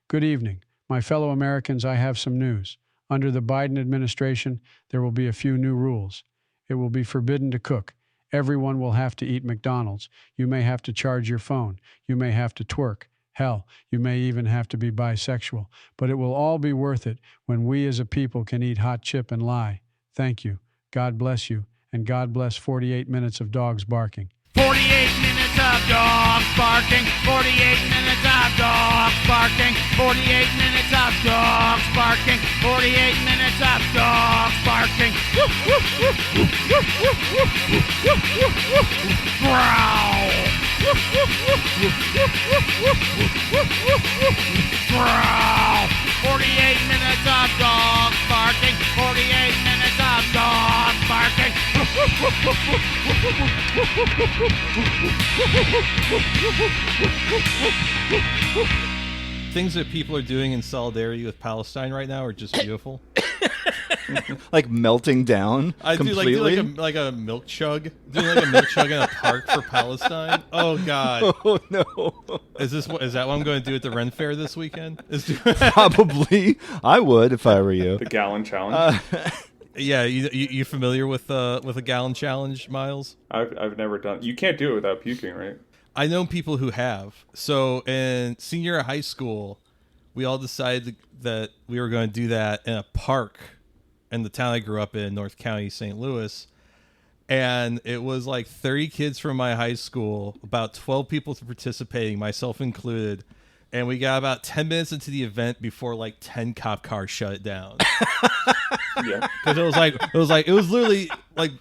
Good evening. My fellow Americans, I have some news. Under the Biden administration, there will be a few new rules. It will be forbidden to cook. Everyone will have to eat McDonald's. You may have to charge your phone. You may have to twerk. Hell, you may even have to be bisexual. But it will all be worth it when we as a people can eat hot chip and lie. Thank you. God bless you. And God bless 48 minutes of dogs barking. 48 minutes of dogs barking. 48 minutes of dogs barking. 48 minutes of dogs barking. 48 minutes of dogs barking. Woof, woof, woof, woof, woof, woof, woof, woof, woof, woof, woof. Growl. Woof, woof, woof, woof, woof, woof, woof, woof, woof, woof, woof. Growl. 48 minutes of dogs barking. 48 minutes of dogs barking. Things that people are doing in solidarity with Palestine right now are just beautiful. Like melting down I completely. do like a milk chug. Doing like a milk chug in a park for Palestine. Oh God! Oh no! Is that what I'm going to do at the Ren Fair this weekend? Probably, I would if I were you. The gallon challenge. Yeah, you familiar with a gallon challenge, Miles? I've never done. You can't do it without puking, right? I know people who have. So in senior year of high school, we all decided that we were going to do that in a park in the town I grew up in, North County, St. Louis. And it was like 30 kids from my high school, about 12 people participating, myself included. And we got about 10 minutes into the event before like 10 cop cars shut it down. Yeah. Because it was literally like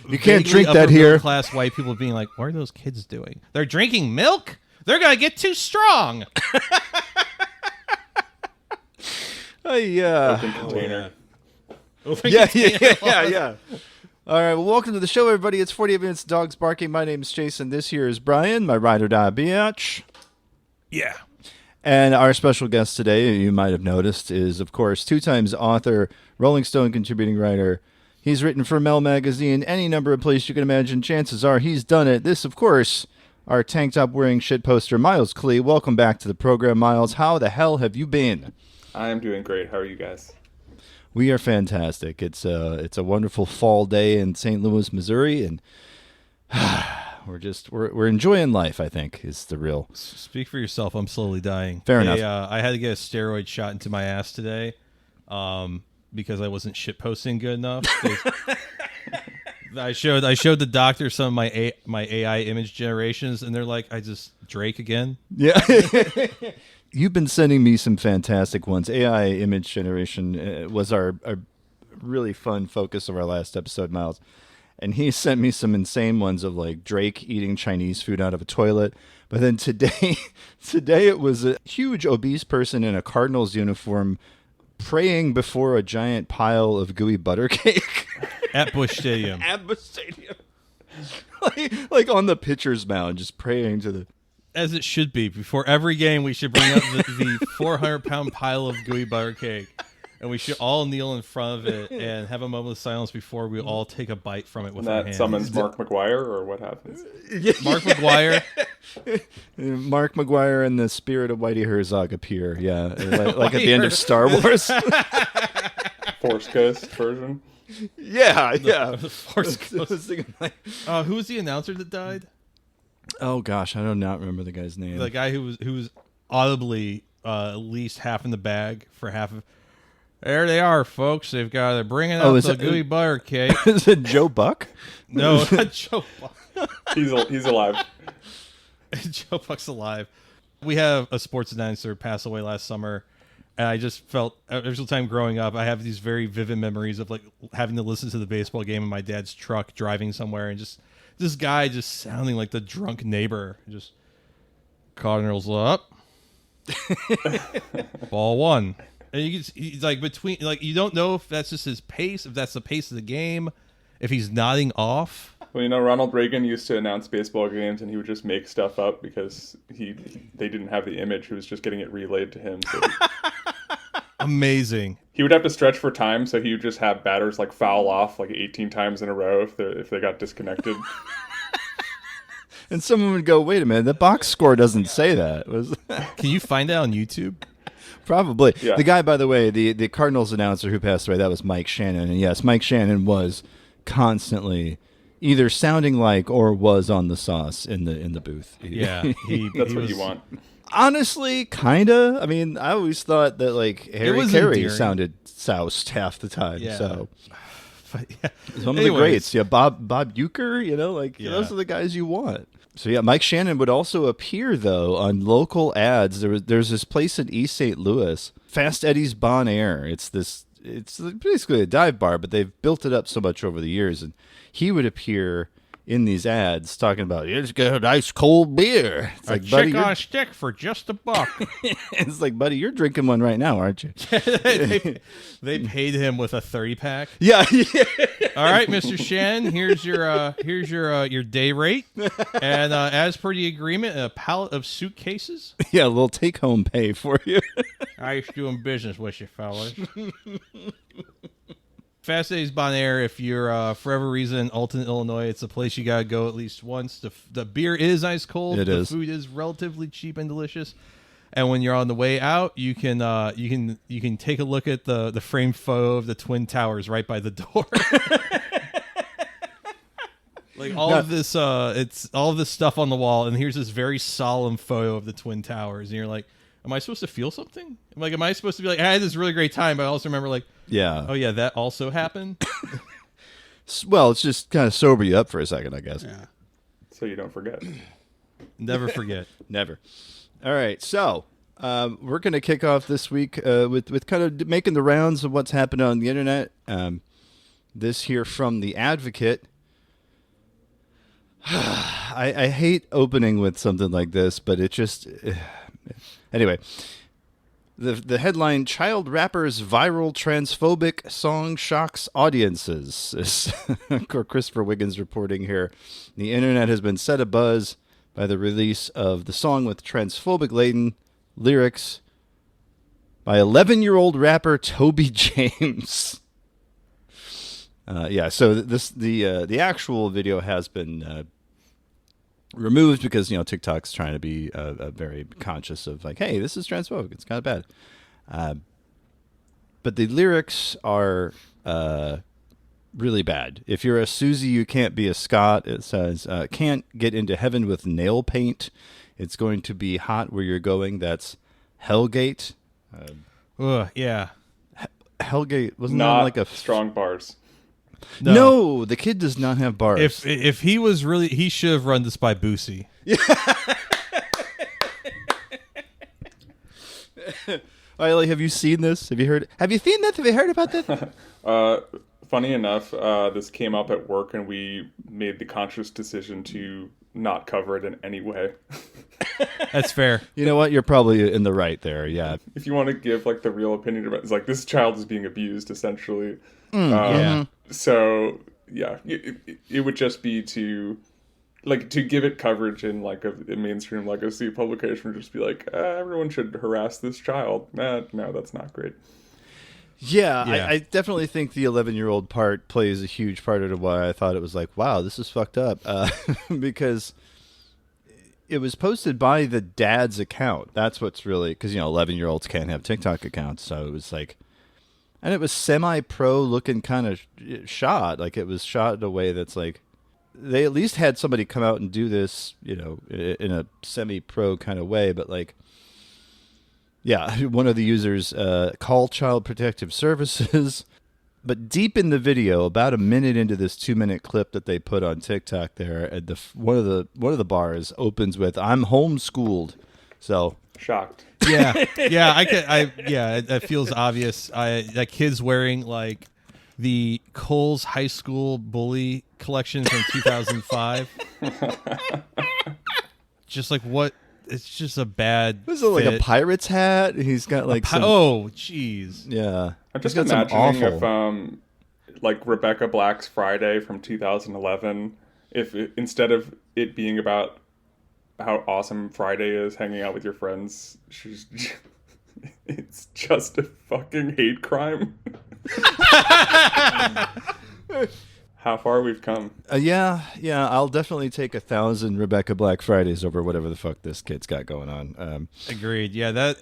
You can't drink that here. Class white people being like, "What are those kids doing? They're drinking milk. They're gonna get too strong." Yeah. Open container. Yeah. All right, well, welcome to the show, everybody. It's 48 Minutes Dogs Barking. My name is Jason. This here is Brian, my ride or die biatch. Yeah. And our special guest today, you might have noticed, is, of course, 2 times author, Rolling Stone contributing writer. He's written for Mel Magazine, any number of places you can imagine. Chances are he's done it. This, of course, our tank top wearing shit poster, Miles Klee. Welcome back to the program, Miles. How the hell have you been? I am doing great. How are you guys? We are fantastic. It's a wonderful fall day in St. Louis, Missouri, and we're enjoying life, I think, is the real. Speak for yourself. I'm slowly dying. Fair enough. I had to get a steroid shot into my ass today, because I wasn't shit posting good enough. I showed the doctor some of my AI image generations, and they're like, Drake again. Yeah. You've been sending me some fantastic ones. AI image generation was our really fun focus of our last episode, Miles. And he sent me some insane ones of like Drake eating Chinese food out of a toilet. But then today it was a huge obese person in a Cardinals uniform praying before a giant pile of gooey butter cake. At Busch Stadium. At Busch Stadium. like on the pitcher's mound, just praying to the... As it should be. Before every game, we should bring up the 400-pound pile of gooey butter cake, and we should all kneel in front of it and have a moment of silence before we all take a bite from it with our That hands. summons Mark McGuire, or what happens? Mark McGuire. Mark McGuire and the spirit of Whitey Herzog appear, yeah, like at the end of Star Wars. Force Ghost version. Yeah. The Force Ghost. Like, Who was the announcer that died? oh gosh, I do not remember the guy's name. The guy who was audibly at least half in the bag for half of. There they are, folks. They're bringing out the gooey butter cake. Is it Joe Buck? No, not Joe Buck. He's alive. Joe Buck's alive. We have a sports announcer pass away last summer, and I just felt every single time growing up, I have these very vivid memories of like having to listen to the baseball game in my dad's truck driving somewhere, and just this guy just sounding like the drunk neighbor. Just Cardinals up, ball 1. And he's like between, like, you don't know if that's just his pace, if that's the pace of the game, if he's nodding off. Well, Ronald Reagan used to announce baseball games, and he would just make stuff up because they didn't have the image. He was just getting it relayed to him. So Amazing. he would have to stretch for time, so he would just have batters like foul off like 18 times in a row if they got disconnected. And someone would go, wait a minute, the box score doesn't say that. Can you find that on YouTube? Probably. Yeah. The guy, by the way, the Cardinals announcer who passed away, that was Mike Shannon. And yes, Mike Shannon was constantly either sounding like or was on the sauce in the booth. Yeah, That's what you want. Honestly, kinda. I mean, I always thought that like Harry was Carey endearing. sounded soused half the time. Yeah. So But, yeah. some of the Anyways. greats, yeah, Bob Uecker, like Yeah. those are the guys you want. So yeah, Mike Shannon would also appear though on local ads. There's this place in East St. Louis, Fast Eddie's Bon Air. It's basically a dive bar, but they've built it up so much over the years, and he would appear in these ads talking about, it's got a nice cold beer. It's like, buddy, Chick on a stick for just $1. it's like, buddy, you're drinking one right now, aren't you? They paid him with a 30-pack. Yeah. All right, Mr. Shannon, here's your day rate, and as per the agreement, a pallet of suitcases. Yeah, a little take-home pay for you. Nice doing business with you, fellas. Fast Days Bon Air, if you're for whatever reason in Alton, Illinois, it's a place you gotta go at least once. The beer is ice cold. It the is. food is relatively cheap and delicious. And when you're on the way out, you can take a look at the framed photo of the Twin Towers right by the door. Like all of this, it's all of this stuff on the wall, and here's this very solemn photo of the Twin Towers, and you're like, am I supposed to feel something? Like, am I supposed to be like, I had this really great time, but I also remember like, Yeah. oh yeah, that also happened. Well, it's just kind of sober you up for a second, I guess. Yeah, So you don't forget. never forget. Never. All right, so we're going to kick off this week with kind of making the rounds of what's happening on the internet. This here from The Advocate. I hate opening with something like this, but it just... Anyway, the headline, Child Rapper's Viral Transphobic Song Shocks Audiences. Is Christopher Wiggins reporting here. The internet has been set abuzz by the release of the song with transphobic-laden lyrics by 11-year-old rapper Toby James. So the actual video has been removed because TikTok's trying to be very conscious of like, hey, this is transphobic. It's kind of bad. But the lyrics are really bad. If you're a Susie, you can't be a Scott. It says, can't get into heaven with nail paint. It's going to be hot where you're going. That's Hellgate. Yeah. Hellgate wasn't Not that like a strong bars. No, the kid does not have bars. If he was really, he should have run this by Boosie. Riley, have you seen this? Have you heard? Have you seen this? Have you heard about this? Funny enough, this came up at work, and we made the conscious decision to not cover it in any way. That's fair. You know what? You're probably in the right there. Yeah. If you want to give like the real opinion about it, it's like this child is being abused, essentially. Yeah. So yeah, it would just be to give it coverage in like a mainstream legacy publication, would just be like, everyone should harass this child. No, that's not great. Yeah, Yeah. I definitely think the 11-year-old part plays a huge part into why I thought it was like, wow, this is fucked up. Because it was posted by the dad's account. That's what's really, because 11-year-olds can't have TikTok accounts, so it was like, and it was semi-pro looking kind of shot. Like it was shot in a way that's like, they at least had somebody come out and do this, in a semi-pro kind of way. But like, yeah, one of the users call Child Protective Services. But deep in the video, about a minute into this 2-minute clip that they put on TikTok, there, one of the bars opens with "I'm homeschooled," so. Shocked. Yeah. It feels obvious. That kid's wearing like the Kohl's high school bully collection from 2005. Just like what? It's just a bad. Was it like a fit. pirate's hat? He's got like some. Oh, jeez. Yeah. I'm just He's got some imagining if, like Rebecca Black's Friday from 2011, if instead of it being about how awesome Friday is, hanging out with your friends, it's just a fucking hate crime. how far we've come. Yeah, I'll definitely take 1,000 Rebecca Black Fridays over whatever the fuck this kid's got going on. Agreed. Yeah,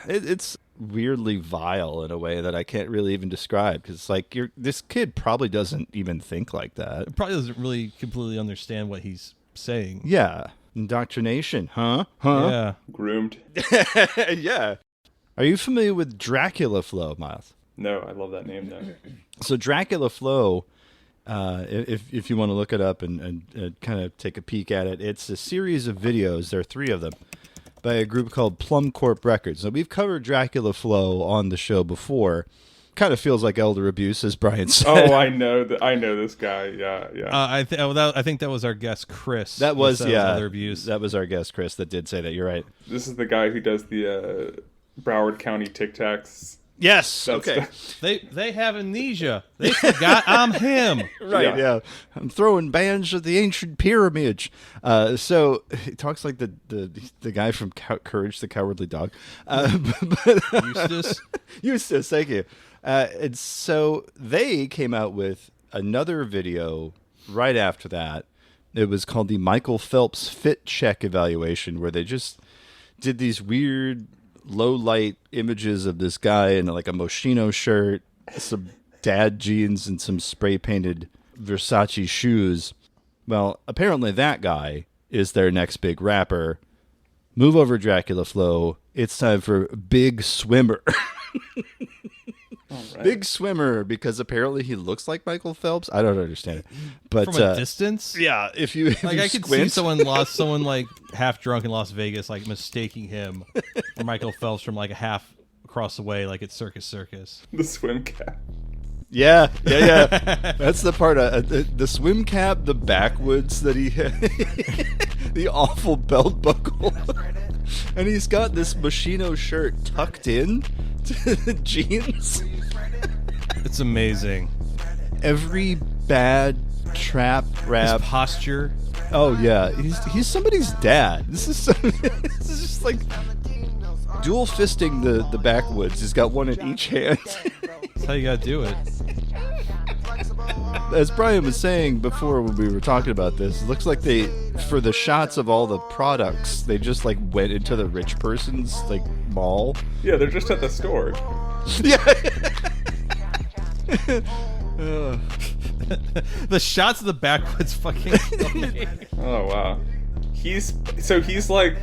It's weirdly vile in a way that I can't really even describe, because it's like this kid probably doesn't even think like that. probably doesn't really completely understand what he's saying. Yeah, indoctrination, huh? Yeah. Groomed. Yeah. Are you familiar with Dracula Flow, Miles? No, I love that name though. So Dracula Flow, if you want to look it up and kind of take a peek at it, it's a series of videos. There are 3 of them by a group called Plum Corp Records. Now, we've covered Dracula Flow on the show before. Kind of feels like elder abuse, as Brian said. Oh, I know this guy. Yeah. I think that was our guest Chris. That was other abuse. That was our guest Chris that did say that. You're right. This is the guy who does the Broward County Tic Tacs. Yes. That's Okay. They have amnesia. They forgot I'm him. Right. Yeah. I'm throwing bands at the ancient pyramid. So he talks like the guy from Courage the Cowardly Dog. Eustace. Thank you. And so they came out with another video right after that. It was called the Michael Phelps Fit Check Evaluation, where they just did these weird low light images of this guy in like a Moschino shirt, some dad jeans, and some spray painted Versace shoes. Well, apparently that guy is their next big rapper. Move over, Dracula Flow. It's time for Big Swimmer. Right. Big Swimmer, because apparently he looks like Michael Phelps. I don't understand it, but From a distance. yeah, if you I could see someone like half drunk in Las Vegas, like mistaking him for Michael Phelps from like a half across the way, like at Circus. The swim cap. Yeah. That's the part. The swim cap, the backwoods that he had, the awful belt buckle, and he's got this Moschino shirt tucked in to the jeans. It's amazing. Every bad trap rap His posture. Oh yeah, he's somebody's dad. This is just like dual fisting the backwoods. He's got one in each hand. That's how you gotta do it. As Brian was saying before when we were talking about this, it looks like they, for the shots of all the products, they just like went into the rich person's like mall. Yeah, they're just at the store. Yeah. The shots of the backwoods fucking. Oh wow. He's like,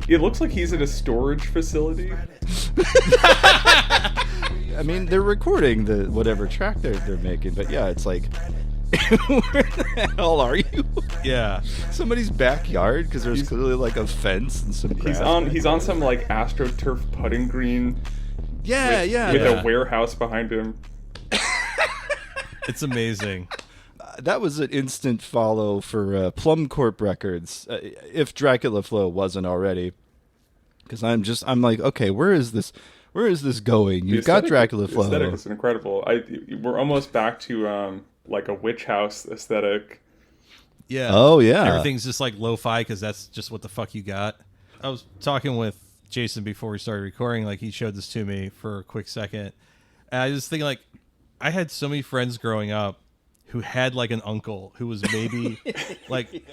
it looks like he's in a storage facility. I mean, they're recording the whatever track they're making, but yeah, it's like, where the hell are you? Yeah. Somebody's backyard, because there's clearly like a fence and some grass. He's on some like AstroTurf putting green. With a warehouse behind him. It's amazing. That was an instant follow for Plum Corp Records, if Dracula Flow wasn't already. Because I'm like, okay, where is this going? You've got Dracula Flow. The aesthetic is incredible. We're almost back to like a witch house aesthetic. Yeah. Oh yeah. Everything's just like lo-fi because that's just what the fuck you got. I was talking with Jason before we started recording. Like he showed this to me for a quick second, and I was thinking like, I had so many friends growing up who had like an uncle who was maybe like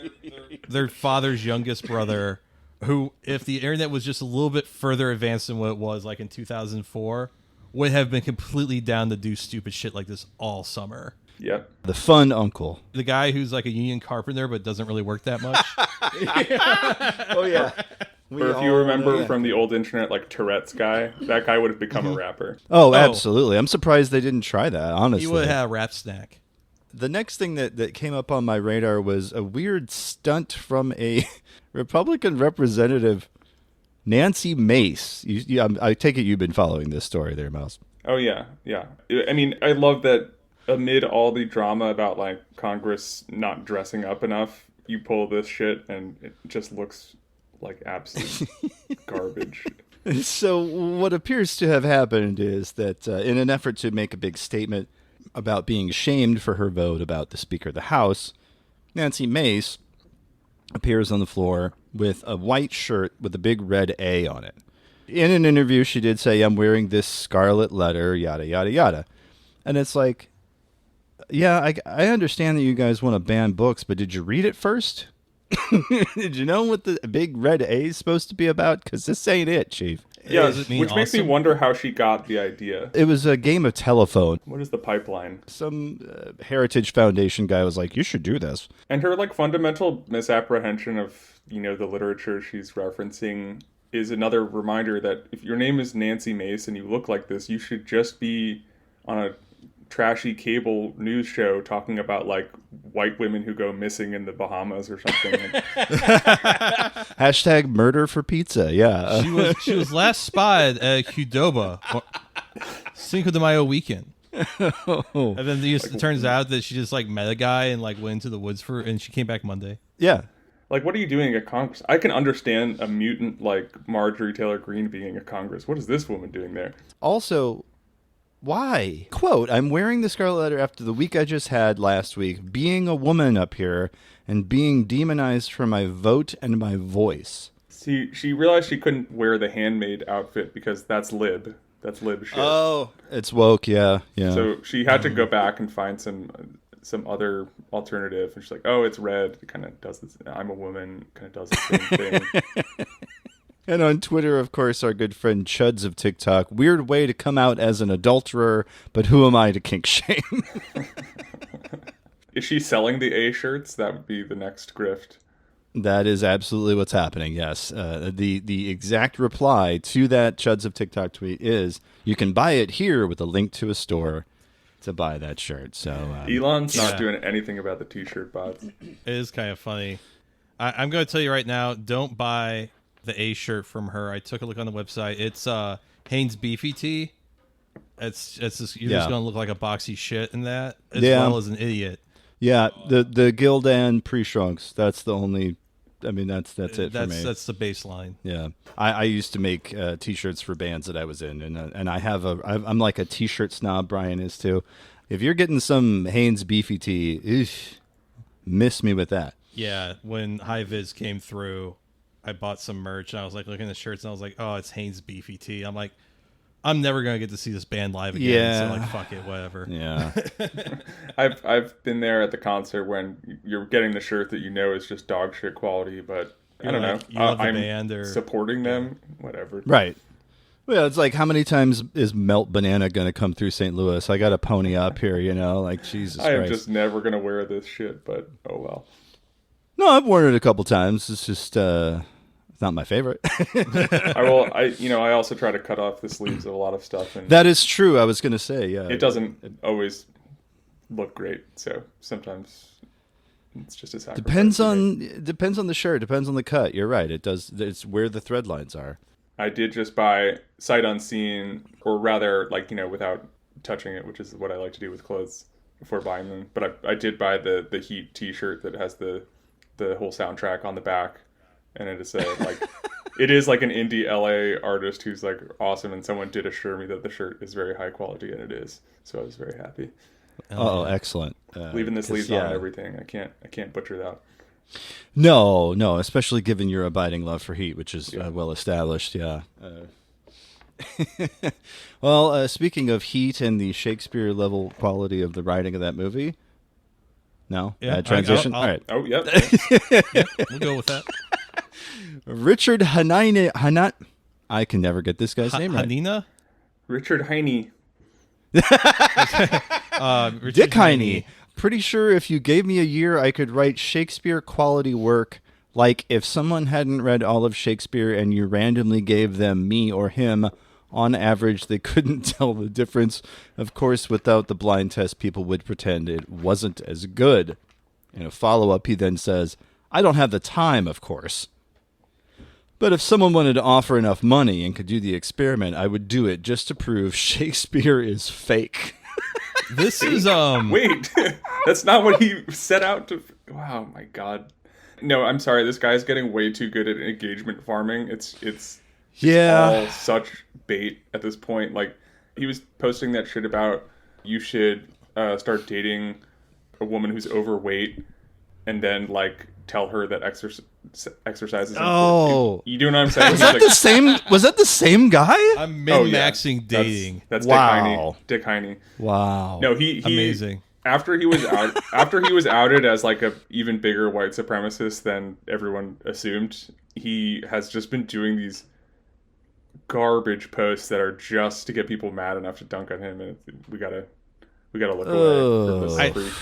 their father's youngest brother, who, if the internet was just a little bit further advanced than what it was like in 2004, would have been completely down to do stupid shit like this all summer. Yep. The fun uncle. The guy who's like a union carpenter but doesn't really work that much. Oh yeah. Or if you remember from the old internet, like Tourette's guy, that guy would have become a rapper. Oh, absolutely. I'm surprised they didn't try that, honestly. He would have had a rap snack. The next thing that came up on my radar was a weird stunt from a Republican representative, Nancy Mace. I take it you've been following this story there, Miles. Oh, yeah. I mean, I love that amid all the drama about, like, Congress not dressing up enough, you pull this shit and it just looks like absolute garbage. So what appears to have happened is that in an effort to make a big statement about being shamed for her vote about the Speaker of the House, Nancy Mace appears on the floor with a white shirt with a big red A on it. In an interview, she did say, "I'm wearing this Scarlet Letter, yada, yada, yada." And it's like, Yeah, I understand that you guys want to ban books, but did you read it first? Did you know what the big red A is supposed to be about? Because this ain't it, Chief. Yeah, Does it mean which makes me awesome? wonder how she got the idea. It was a game of telephone. What is the pipeline? Some Heritage Foundation guy was like, you should do this. And her like fundamental misapprehension of, you know, the literature she's referencing is another reminder that if your name is Nancy Mace and you look like this, you should just be on a trashy cable news show talking about like white women who go missing in the Bahamas or something. Hashtag murder for pizza. Yeah. She was last spotted at Qdoba Cinco de Mayo weekend. And then it turns out that she just like met a guy and like went into the woods and she came back Monday. Yeah. Like, what are you doing at Congress? I can understand a mutant like Marjorie Taylor Greene being at Congress. What is this woman doing there? Also, why? Quote, I'm wearing the Scarlet Letter after the week I just had last week, being a woman up here and being demonized for my vote and my voice. See, she realized she couldn't wear the handmaid outfit because that's lib. That's lib shit. Oh, it's woke, yeah. So she had to go back and find some other alternative. And she's like, oh, it's red. It kind of does this. I'm a woman. Kind of does the same thing. And on Twitter, of course, our good friend Chuds of TikTok. Weird way to come out as an adulterer, but who am I to kink shame? Is she selling the A shirts? That would be the next grift. That is absolutely what's happening, yes. The exact reply to that Chuds of TikTok tweet is, you can buy it here with a link to a store to buy that shirt. So Elon's not doing anything about the t-shirt bots. It is kind of funny. I'm going to tell you right now, don't buy the A shirt from her. I took a look on the website. It's Hanes Beefy Tee. It's just, you're just going to look like a boxy shit in that, as well as an idiot. Yeah, the Gildan pre-shrunks. That's the only. I mean, that's it for me. That's the baseline. Yeah, I used to make T-shirts for bands that I was in, and I'm like a T-shirt snob. Brian is too. If you're getting some Hanes Beefy Tee, miss me with that. Yeah, when High Viz came through, I bought some merch, and I was like looking at the shirts, and I was like, oh, it's Hanes Beefy Tee. I'm like, I'm never gonna get to see this band live again. Yeah. So like, fuck it, whatever. Yeah. I've been there at the concert when you're getting the shirt that you know is just dog shit quality, but I don't know. You love the I'm band or supporting them, whatever. Right. Well, it's like, how many times is Melt Banana going to come through St. Louis? I got a pony up here, like, Jesus I am Christ. just never gonna wear this shit, but oh well. No, I've worn it a couple times. It's just it's not my favorite. I also try to cut off the sleeves of a lot of stuff, and That is true. I was going to say, yeah. it doesn't always look great. So sometimes it's just a sacrifice. Depends on the shirt. Depends on the cut. You're right. It does. It's where the thread lines are. I did just buy sight unseen, or rather, without touching it, which is what I like to do with clothes before buying them. But I did buy the Heat T-shirt that has the whole soundtrack on the back, and it is it is like an indie LA artist who's like awesome, and someone did assure me that the shirt is very high quality, and it is. So I was very happy. Oh, excellent. Leaving the sleeves on and everything. I can't butcher that. No, especially given your abiding love for Heat, which is well established. Yeah. Well, speaking of Heat and the Shakespeare level quality of the writing of that movie. No, Yeah, transition. I'll- All right. Oh, yep. We'll go with that. Richard Hanina. I can never get this guy's name right. Hanina? Richard Heine. Richard Dick Heine. Pretty sure if you gave me a year, I could write Shakespeare quality work. Like if someone hadn't read all of Shakespeare and you randomly gave them me or him, on average, they couldn't tell the difference. Of course, without the blind test, people would pretend it wasn't as good. In a follow-up, he then says, I don't have the time, of course. But if someone wanted to offer enough money and could do the experiment, I would do it just to prove Shakespeare is fake. This is Wait, that's not what he set out to. Wow, my God. No, I'm sorry. This guy's getting way too good at engagement farming. It's all such bait at this point. Like, he was posting that shit about you should start dating a woman who's overweight and then tell her that exercise is important. Oh. You do know what I'm saying? Was that the same guy? I'm min-maxing That's dating. That's Wow. Dick Heine. Wow. No, he Amazing. after he was outed as like a even bigger white supremacist than everyone assumed, he has just been doing these garbage posts that are just to get people mad enough to dunk on him, and we gotta look away from this freak.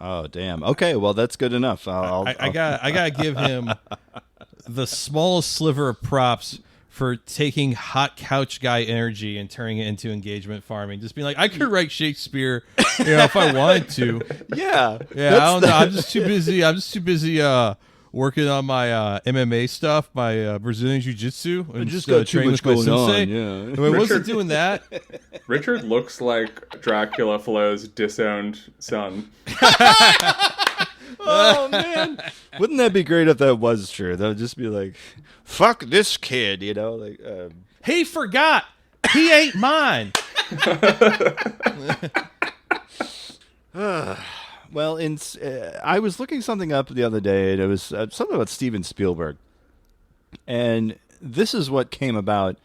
Oh damn. Okay, well that's good enough. I gotta give him the smallest sliver of props for taking hot couch guy energy and turning it into engagement farming. Just being like, I could write Shakespeare, if I wanted to. Yeah. I don't know. I'm just too busy working on my MMA stuff, my Brazilian Jiu-Jitsu, and just got too much going on. Yeah. I mean, wasn't doing that. Richard looks like Dracula Flo's disowned son. Oh man, wouldn't that be great if that was true? That would just be like, fuck this kid, like. He forgot. He ain't mine. Well, I was looking something up the other day, and it was something about Steven Spielberg, and this is what came about.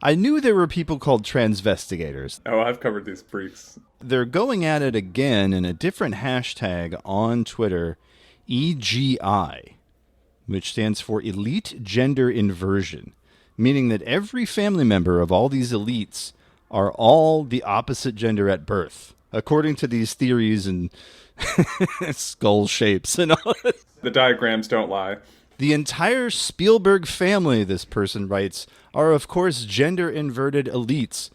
I knew there were people called transvestigators. Oh, I've covered these freaks. They're going at it again in a different hashtag on Twitter, EGI, which stands for Elite Gender Inversion, meaning that every family member of all these elites are all the opposite gender at birth, according to these theories and skull shapes and all. The diagrams don't lie. The entire Spielberg family, this person writes, are of course gender-inverted elites.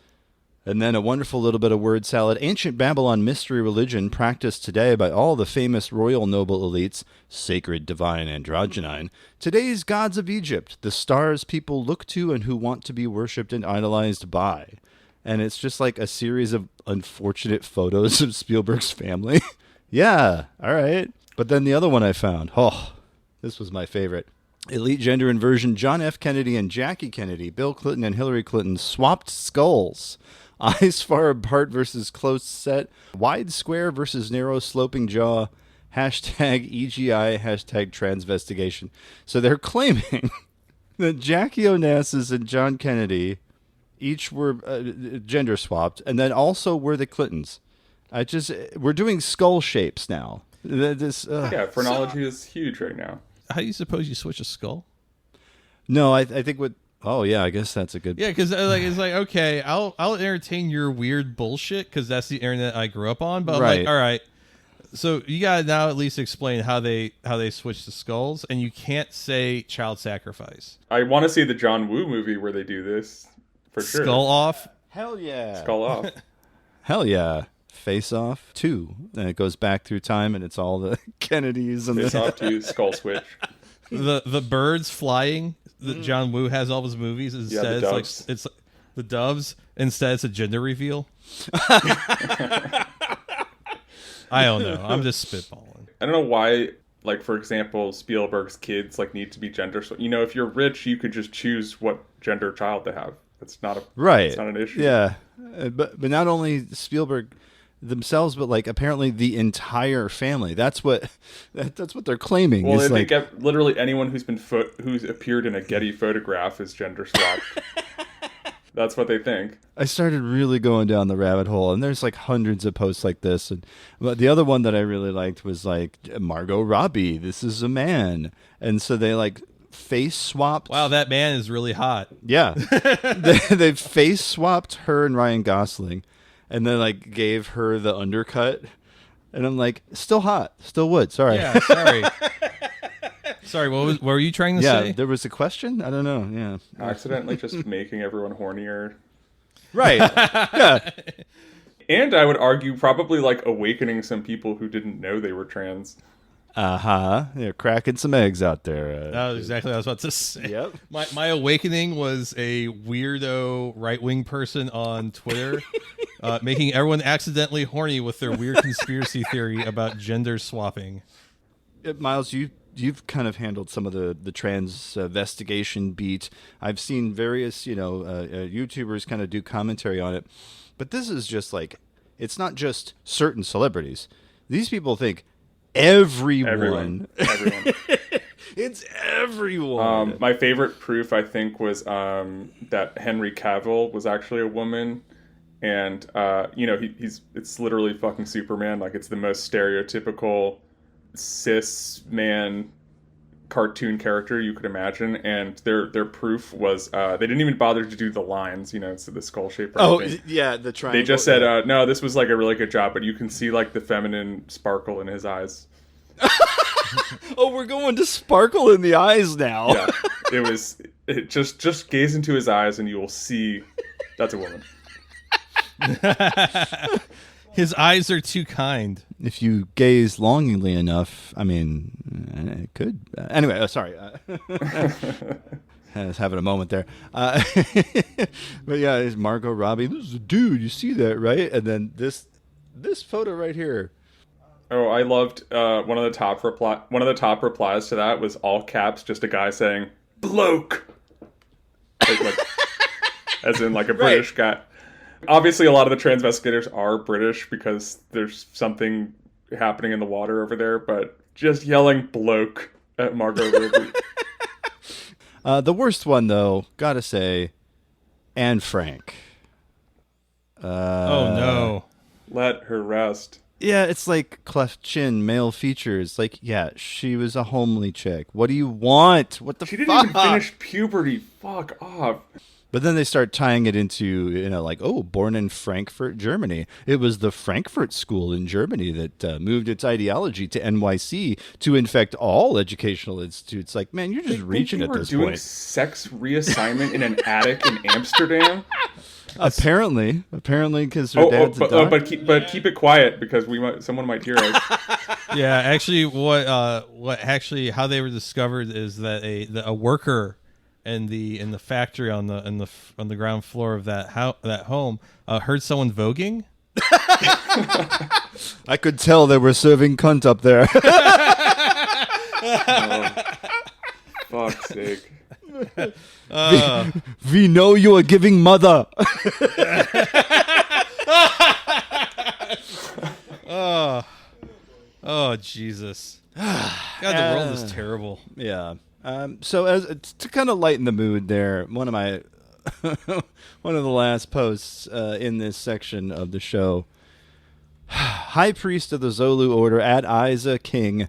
And then a wonderful little bit of word salad. Ancient Babylon mystery religion practiced today by all the famous royal noble elites, sacred, divine, androgynine. Today's gods of Egypt, the stars people look to and who want to be worshipped and idolized by. And it's just like a series of unfortunate photos of Spielberg's family. Yeah, all right. But then the other one I found, this was my favorite. Elite gender inversion, John F. Kennedy and Jackie Kennedy, Bill Clinton and Hillary Clinton swapped skulls. Eyes far apart versus close set. Wide square versus narrow sloping jaw. Hashtag EGI, hashtag transvestigation. So they're claiming that Jackie Onassis and John Kennedy each were gender swapped, and then also were the Clintons. We're doing skull shapes now. Phrenology is huge right now. How do you suppose you switch a skull? No, I think what. Oh yeah, I guess that's a good. Yeah, because it's like, okay, I'll entertain your weird bullshit because that's the internet I grew up on. But right. I'm like, all right, so you gotta now at least explain how they switch the skulls, and you can't say child sacrifice. I want to see the John Woo movie where they do this for sure. Skull off. Hell yeah. Skull off. Hell yeah. Face Off 2, and it goes back through time, and it's all the Kennedys and Face Off 2, Skull Switch. The birds flying that John Woo has all his movies. Instead, it's like the doves. Instead, it's a gender reveal. I don't know. I'm just spitballing. I don't know why. Like, for example, Spielberg's kids need to be gender. So, if you're rich, you could just choose what gender child to have. It's not It's not an issue. Yeah, but not only Spielberg themselves, but apparently the entire family. That's what they're claiming. Well, I think literally anyone who's appeared in a Getty photograph is gender swapped. That's what they think. I started really going down the rabbit hole, and there's hundreds of posts like this. But the other one that I really liked was Margot Robbie, this is a man, and so they face swapped. Wow, that man is really hot. Yeah, they face swapped her and Ryan Gosling, and then gave her the undercut, and I'm still hot, still would. Sorry. Yeah, sorry. Sorry, what were you trying to say? Yeah, there was a question. I don't know. Yeah, accidentally just making everyone hornier. Right. Yeah. And I would argue probably awakening some people who didn't know they were trans. They're cracking some eggs out there. That was exactly what I was about to say. Yep. My awakening was a weirdo right-wing person on Twitter making everyone accidentally horny with their weird conspiracy theory about gender swapping. Miles, you've kind of handled some of the transvestigation beat. I've seen various YouTubers kind of do commentary on it, but this is just it's not just certain celebrities. These people think everyone. It's everyone. My favorite proof, I think, was that Henry Cavill was actually a woman, and it's literally fucking Superman. Like, it's the most stereotypical cis man cartoon character you could imagine, and their proof was they didn't even bother to do the lines, so the skull shape. Yeah, the triangle. They just said, no, this was like a really good job, but you can see like the feminine sparkle in his eyes. Oh, we're going to sparkle in the eyes now. Yeah, just gaze into his eyes and you will see that's a woman. His eyes are too kind. If you gaze longingly enough, I mean, it could. Anyway, sorry. I was having a moment there. But yeah, it's Margot Robbie. This is a dude. You see that, right? And then this photo right here. Oh, I loved one of the top replies to that was all caps, just a guy saying "bloke," like as in like a British guy. Obviously, a lot of the transvestigators are British because there's something happening in the water over there. But just yelling "bloke" at Margot Robbie. The worst one, though, gotta say, Anne Frank. Oh no! Let her rest. Yeah, it's like cleft chin, male features. Like, yeah, she was a homely chick. What do you want? What the fuck? She didn't even finish puberty. Fuck off. But then they start tying it into, like, oh, born in Frankfurt, Germany. It was the Frankfurt School in Germany that moved its ideology to NYC to infect all educational institutes. Like, man, you're just reaching at this doing point. Sex reassignment in an attic in Amsterdam. Apparently, because her dad's a doctor. But keep it quiet because someone might hear us. Yeah, actually, how they were discovered is that a worker in the factory on the ground floor of that home heard someone voguing. I could tell they were serving cunt up there. Oh, fuck's sake. We know you are giving mother. Oh, Jesus. God, the world is terrible. Yeah. So as to kind of lighten the mood there, one of the last posts in this section of the show, High Priest of the Zolu Order at Isa King,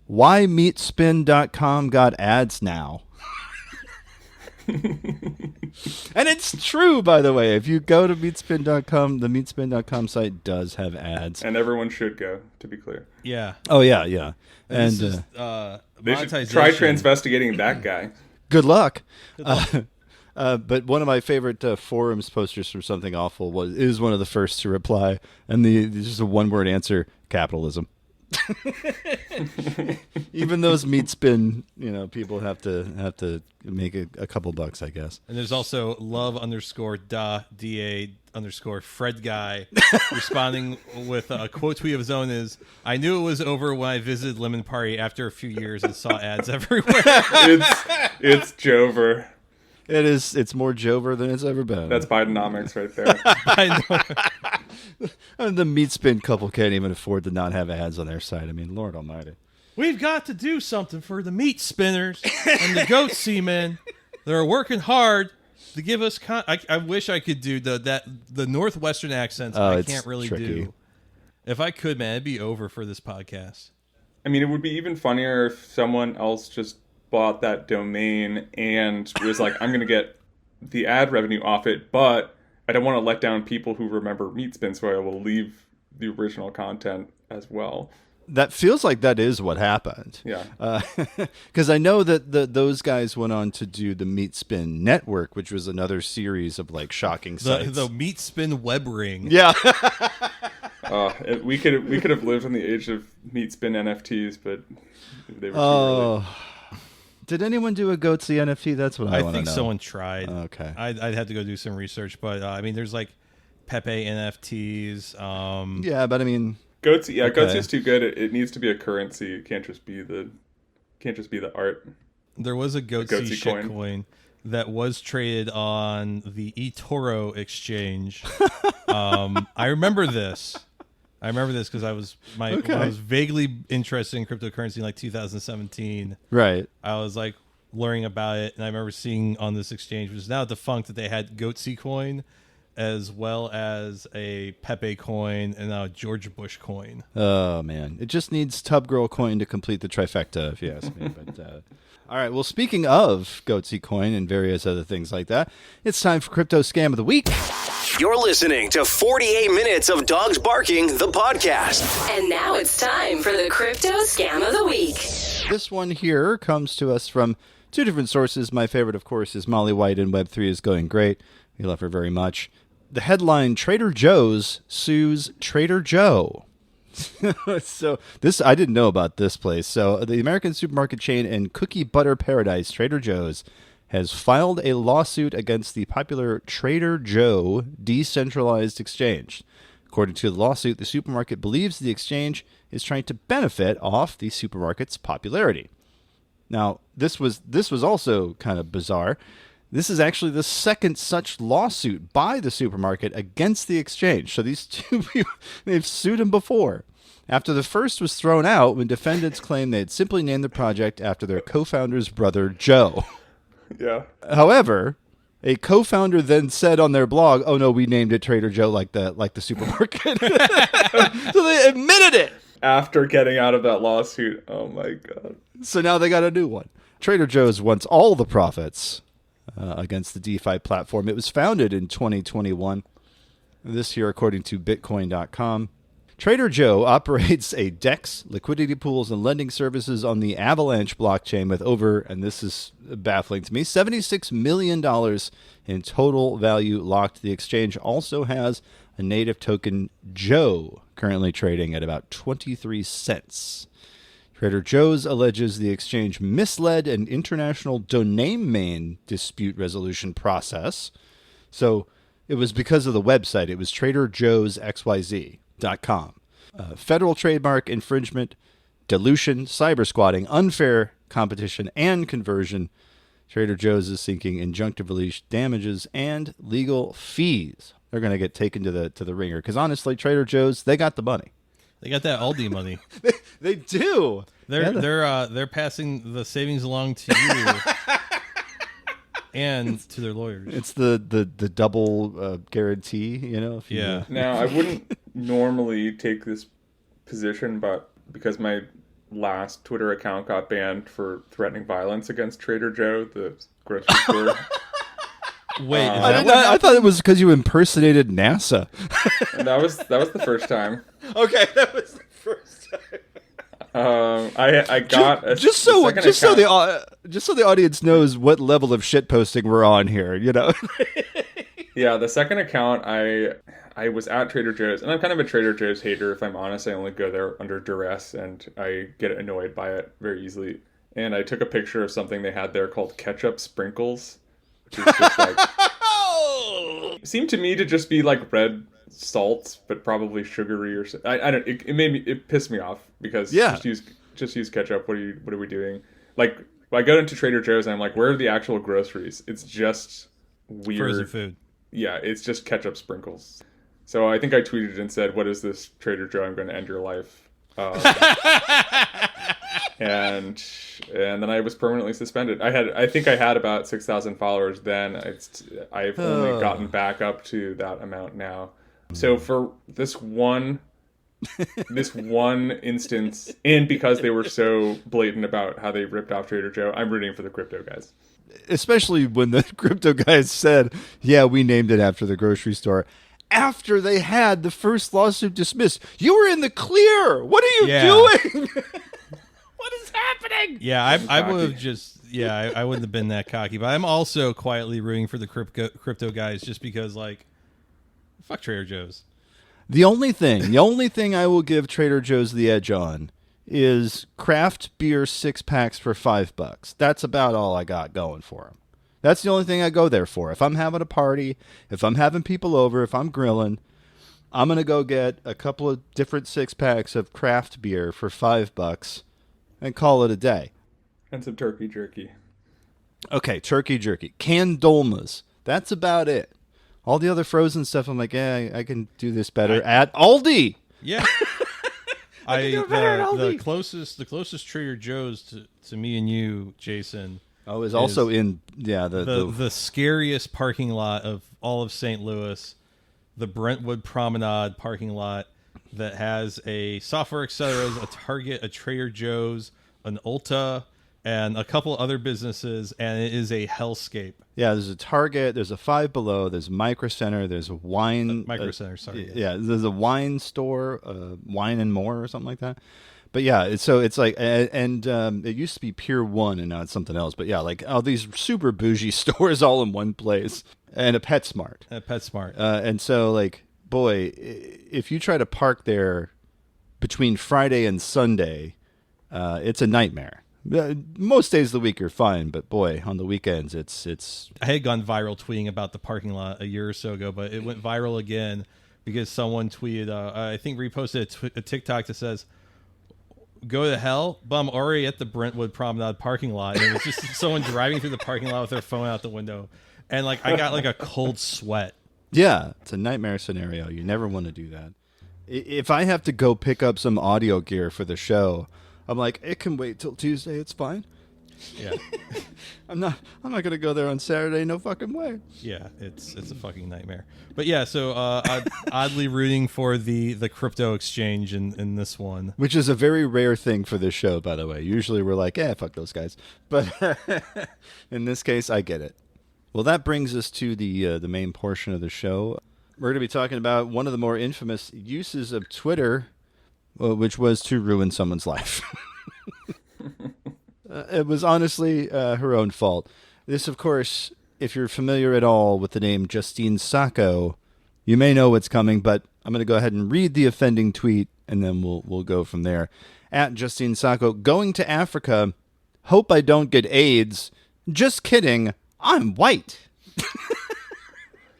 why meatspin.com got ads now? And it's true, by the way. If you go to meatspin.com, the meatspin.com site does have ads. And everyone should go, to be clear. Yeah. Oh, yeah. And they should try transvestigating that guy. Good luck. But one of my favorite forums posters from Something Awful is one of the first to reply, and just a one-word answer: capitalism. Even those meat spin, people have to make a couple bucks, I guess. And there's also love_da_Fred guy responding with a quote tweet of his own is, "I knew it was over when I visited Lemon Party after a few years and saw ads everywhere." It's Jover. It is. It's more Jover than it's ever been. That's Bidenomics right there. I know. And the meat spin couple can't even afford to not have ads on their site. I mean, Lord Almighty. We've got to do something for the meat spinners and the Goatse men. They're working hard to give us. I wish I could do the Northwestern accents. I can't really do. If I could, man, it'd be over for this podcast. I mean, it would be even funnier if someone else just bought that domain and was like, I'm going to get the ad revenue off it, but I don't want to let down people who remember Meatspin, so I will leave the original content as well. That feels like that is what happened. Yeah. Because I know that those guys went on to do the Meatspin Network, which was another series of like shocking sites. The Meatspin web ring. Yeah. We could have lived in the age of Meatspin NFTs, but they were too early. Did anyone do a Goatse NFT? That's what I want to know. I think someone tried. Okay. I'd have to go do some research, but I mean, there's like Pepe NFTs. Yeah, but I mean, Goatse. Yeah, okay. Goatse is too good. It needs to be a currency. It can't just be the art. There was a Goatse shitcoin that was traded on the eToro exchange. I remember this. Because I was vaguely interested in cryptocurrency in like 2017. Right. I was like learning about it, and I remember seeing on this exchange, which is now defunct, that they had Goatse coin, as well as a Pepe coin and now a George Bush coin. Oh, man. It just needs Tub Girl coin to complete the trifecta, if you ask me. But all right. Well, speaking of Goatse coin and various other things like that, it's time for Crypto Scam of the Week. You're listening to 48 Minutes of Dogs Barking, the podcast. And now it's time for the Crypto Scam of the Week. This one here comes to us from two different sources. My favorite, of course, is Molly White, and Web3 is going great. We love her very much. The headline, Trader Joe's sues Trader Joe. So this, I didn't know about this place. So the American supermarket chain and cookie butter paradise, Trader Joe's, has filed a lawsuit against the popular Trader Joe decentralized exchange. According to the lawsuit, the supermarket believes the exchange is trying to benefit off the supermarket's popularity. Now, this was also kind of bizarre. This is actually the second such lawsuit by the supermarket against the exchange. So these two people, they've sued him before. After the first was thrown out when defendants claimed they had simply named the project after their co-founder's brother, Joe. Yeah. However, a co-founder then said on their blog, "Oh no, we named it Trader Joe like the supermarket." So they admitted it After getting out of that lawsuit. Oh my God. So now they got a new one. Trader Joe's wants all the profits against the DeFi platform. It was founded in 2021. This here, according to Bitcoin.com. Trader Joe operates a DEX, liquidity pools, and lending services on the Avalanche blockchain with over, and this is baffling to me, $76 million in total value locked. The exchange also has a native token, Joe, currently trading at about 23 cents. Trader Joe's alleges the exchange misled an international domain name dispute resolution process. So it was because of the website. It was TraderJoe'sXYZ.com. Federal trademark infringement, dilution, cyber squatting, unfair competition, and conversion. Trader Joe's is seeking injunctive relief damages and legal fees. They're going to get taken to the ringer because honestly, Trader Joe's, they got the money. They got that Aldi money. They do. They're passing the savings along to you and to their lawyers. It's the double guarantee, If you, Yeah. Now, I wouldn't normally take this position, but because my last Twitter account got banned for threatening violence against Trader Joe, the grocery store. Wait, is I that I thought it was because you impersonated NASA. And that was the first time. Okay, that was the first time. I got just so the audience knows what level of shit posting we're on here, Yeah, the second account I was at Trader Joe's, and I'm kind of a Trader Joe's hater, if I'm honest. I only go there under duress, and I get annoyed by it very easily. And I took a picture of something they had there called ketchup sprinkles, which is just like seemed to me to just be like red salts, but probably sugary or something. I don't. It pissed me off because just use ketchup. What are we doing? Like, I go into Trader Joe's and I'm like, where are the actual groceries? It's just weird frozen food? Yeah, it's just ketchup sprinkles. So I think I tweeted and said, "What is this, Trader Joe? I'm going to end your life." And then I was permanently suspended. I think I had about 6,000 followers then. I've only gotten back up to that amount now. So for this one instance, and because they were so blatant about how they ripped off Trader Joe, I'm rooting for the crypto guys. Especially when the crypto guys said, "Yeah, we named it after the grocery store." After they had the first lawsuit dismissed, you were in the clear. What are you doing? What is happening? Yeah, I would have just I wouldn't have been that cocky, but I'm also quietly rooting for the crypto guys just because fuck Trader Joe's. The only thing I will give Trader Joe's the edge on is craft beer 6-packs for $5. That's about all I got going for them. That's the only thing I go there for. If I'm having a party, if I'm having people over, if I'm grilling, I'm going to go get a couple of different 6-packs of craft beer for $5 and call it a day. And some turkey jerky. Okay, turkey jerky. Canned dolmas. That's about it. All the other frozen stuff, I'm like, I can do this better at Aldi. Yeah. The closest Trader Joe's to me and you, Jason. Oh, is also in the scariest parking lot of all of St. Louis. the Brentwood Promenade parking lot that has a Software Accelerators, a Target, a Trader Joe's, an Ulta, and a couple other businesses, and it is a hellscape. Yeah, there's a Target, there's a Five Below, there's a Micro Center, there's a wine... Micro Center, sorry. Yeah, there's a wine store, Wine and More or something like that. But yeah, it's like, and it used to be Pier 1 and now it's something else. But yeah, like all these super bougie stores all in one place. And a PetSmart. And so like, boy, if you try to park there between Friday and Sunday, it's a nightmare. Most days of the week are fine, but boy, on the weekends, it's. I had gone viral tweeting about the parking lot a year or so ago, but it went viral again because someone tweeted, I think reposted a TikTok that says, "Go to hell, but I'm already at the Brentwood Promenade parking lot." And it was just someone driving through the parking lot with their phone out the window. And like I got like a cold sweat. Yeah, it's a nightmare scenario. You never want to do that. If I have to go pick up some audio gear for the show, I'm like, it can wait till Tuesday. It's fine. Yeah. I'm not going to go there on Saturday. No fucking way. Yeah, it's a fucking nightmare. But yeah, so oddly rooting for the crypto exchange in this one. Which is a very rare thing for this show, by the way. Usually we're like, fuck those guys. But in this case, I get it. Well, that brings us to the main portion of the show. We're going to be talking about one of the more infamous uses of Twitter, which was to ruin someone's life. It was honestly her own fault. This, of course, if you're familiar at all with the name Justine Sacco, you may know what's coming, but I'm going to go ahead and read the offending tweet, and then we'll go from there. At Justine Sacco, going to Africa, hope I don't get AIDS. Just kidding, I'm white.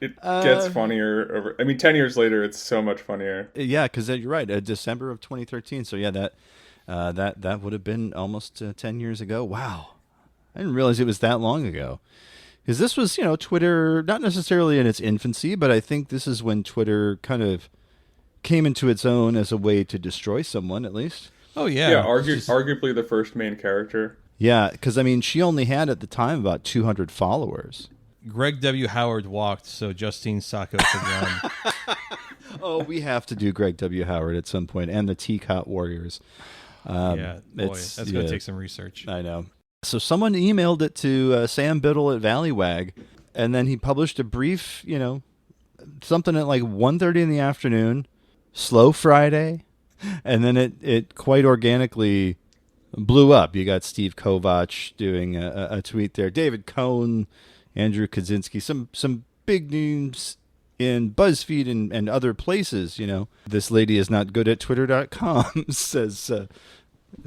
It gets funnier. 10 years later, it's so much funnier. Yeah, because you're right. December of 2013. So yeah, that would have been almost 10 years ago. Wow, I didn't realize it was that long ago. Because this was, Twitter, not necessarily in its infancy, but I think this is when Twitter kind of came into its own as a way to destroy someone, at least. Oh yeah, yeah. Arguably the first main character. Yeah, because she only had at the time about 200 followers. Greg W. Howard walked, so Justine Sacco could run. Oh, we have to do Greg W. Howard at some point, and the Teacot Warriors. Yeah, boy, that's going to take some research. I know. So someone emailed it to Sam Biddle at Valleywag, and then he published a brief, something at like 1:30 in the afternoon, slow Friday, and then it quite organically blew up. You got Steve Kovach doing a tweet there, David Cohn, Andrew Kaczynski, some big names in BuzzFeed and other places. This lady is not good at Twitter.com, says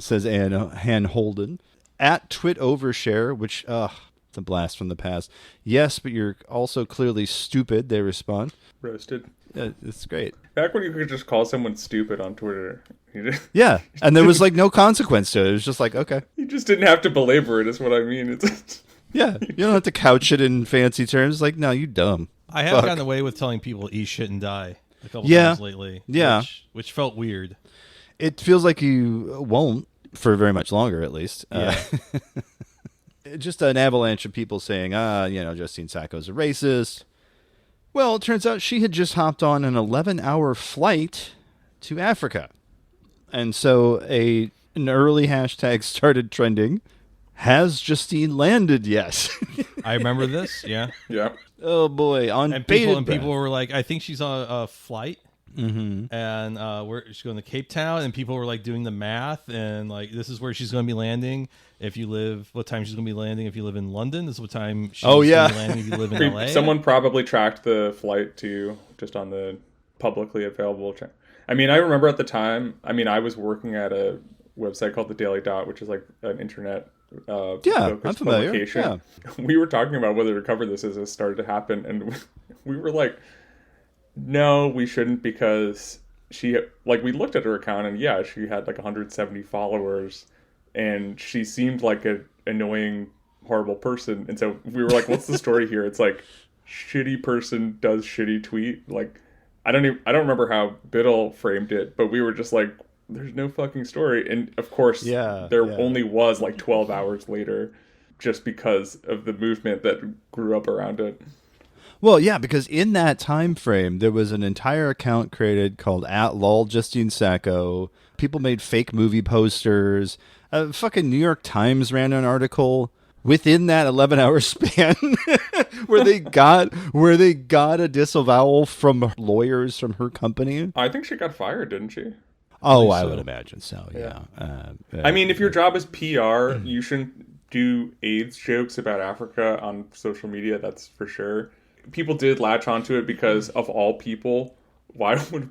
Han Holden. At Twit Overshare, which, it's a blast from the past. Yes, but you're also clearly stupid, they respond. Roasted. It's great. Back when you could just call someone stupid on Twitter. Yeah, and there was like no consequence to it. It was just like, okay. You just didn't have to belabor it, is what I mean. Yeah, you don't have to couch it in fancy terms. Like, no, you dumb. I have gotten away with telling people eat shit and die a couple times lately. Yeah. Which felt weird. It feels like you won't for very much longer, at least. Yeah. Just an avalanche of people saying, Justine Sacco's a racist. Well, it turns out she had just hopped on an 11-hour flight to Africa. And so an early hashtag started trending. Has Justine landed yet? I remember this, yeah. Yeah. Oh, boy. People were like, I think she's on a flight. Mm-hmm. And she's going to Cape Town, and people were like doing the math, and like, this is where she's going to be landing. What time she's going to be landing if you live in London. This is what time she's going to be landing if you live in LA. Someone probably tracked the flight too, just on the publicly available check. I remember at the time, I was working at a website called The Daily Dot, which is like an internet I'm familiar. Publication. Yeah. We were talking about whether to cover this as it started to happen, and we were like, no, we shouldn't, because we looked at her account, and yeah, she had like 170 followers, and she seemed like an annoying, horrible person. And so we were like, what's the story here? It's like, shitty person does shitty tweet. Like, I don't remember how Biddle framed it, but we were just like, there's no fucking story. And of course, there only was like 12 hours later, just because of the movement that grew up around it. Well, yeah, because in that time frame, there was an entire account created called @lol_Justine_Sacco. People made fake movie posters. Fucking New York Times ran an article within that 11-hour span where they got a disavowal from lawyers from her company. I think she got fired, didn't she? Oh, I would imagine so. Yeah. I mean, if your job is PR, you shouldn't do AIDS jokes about Africa on social media. That's for sure. People did latch onto it because of all people. Why would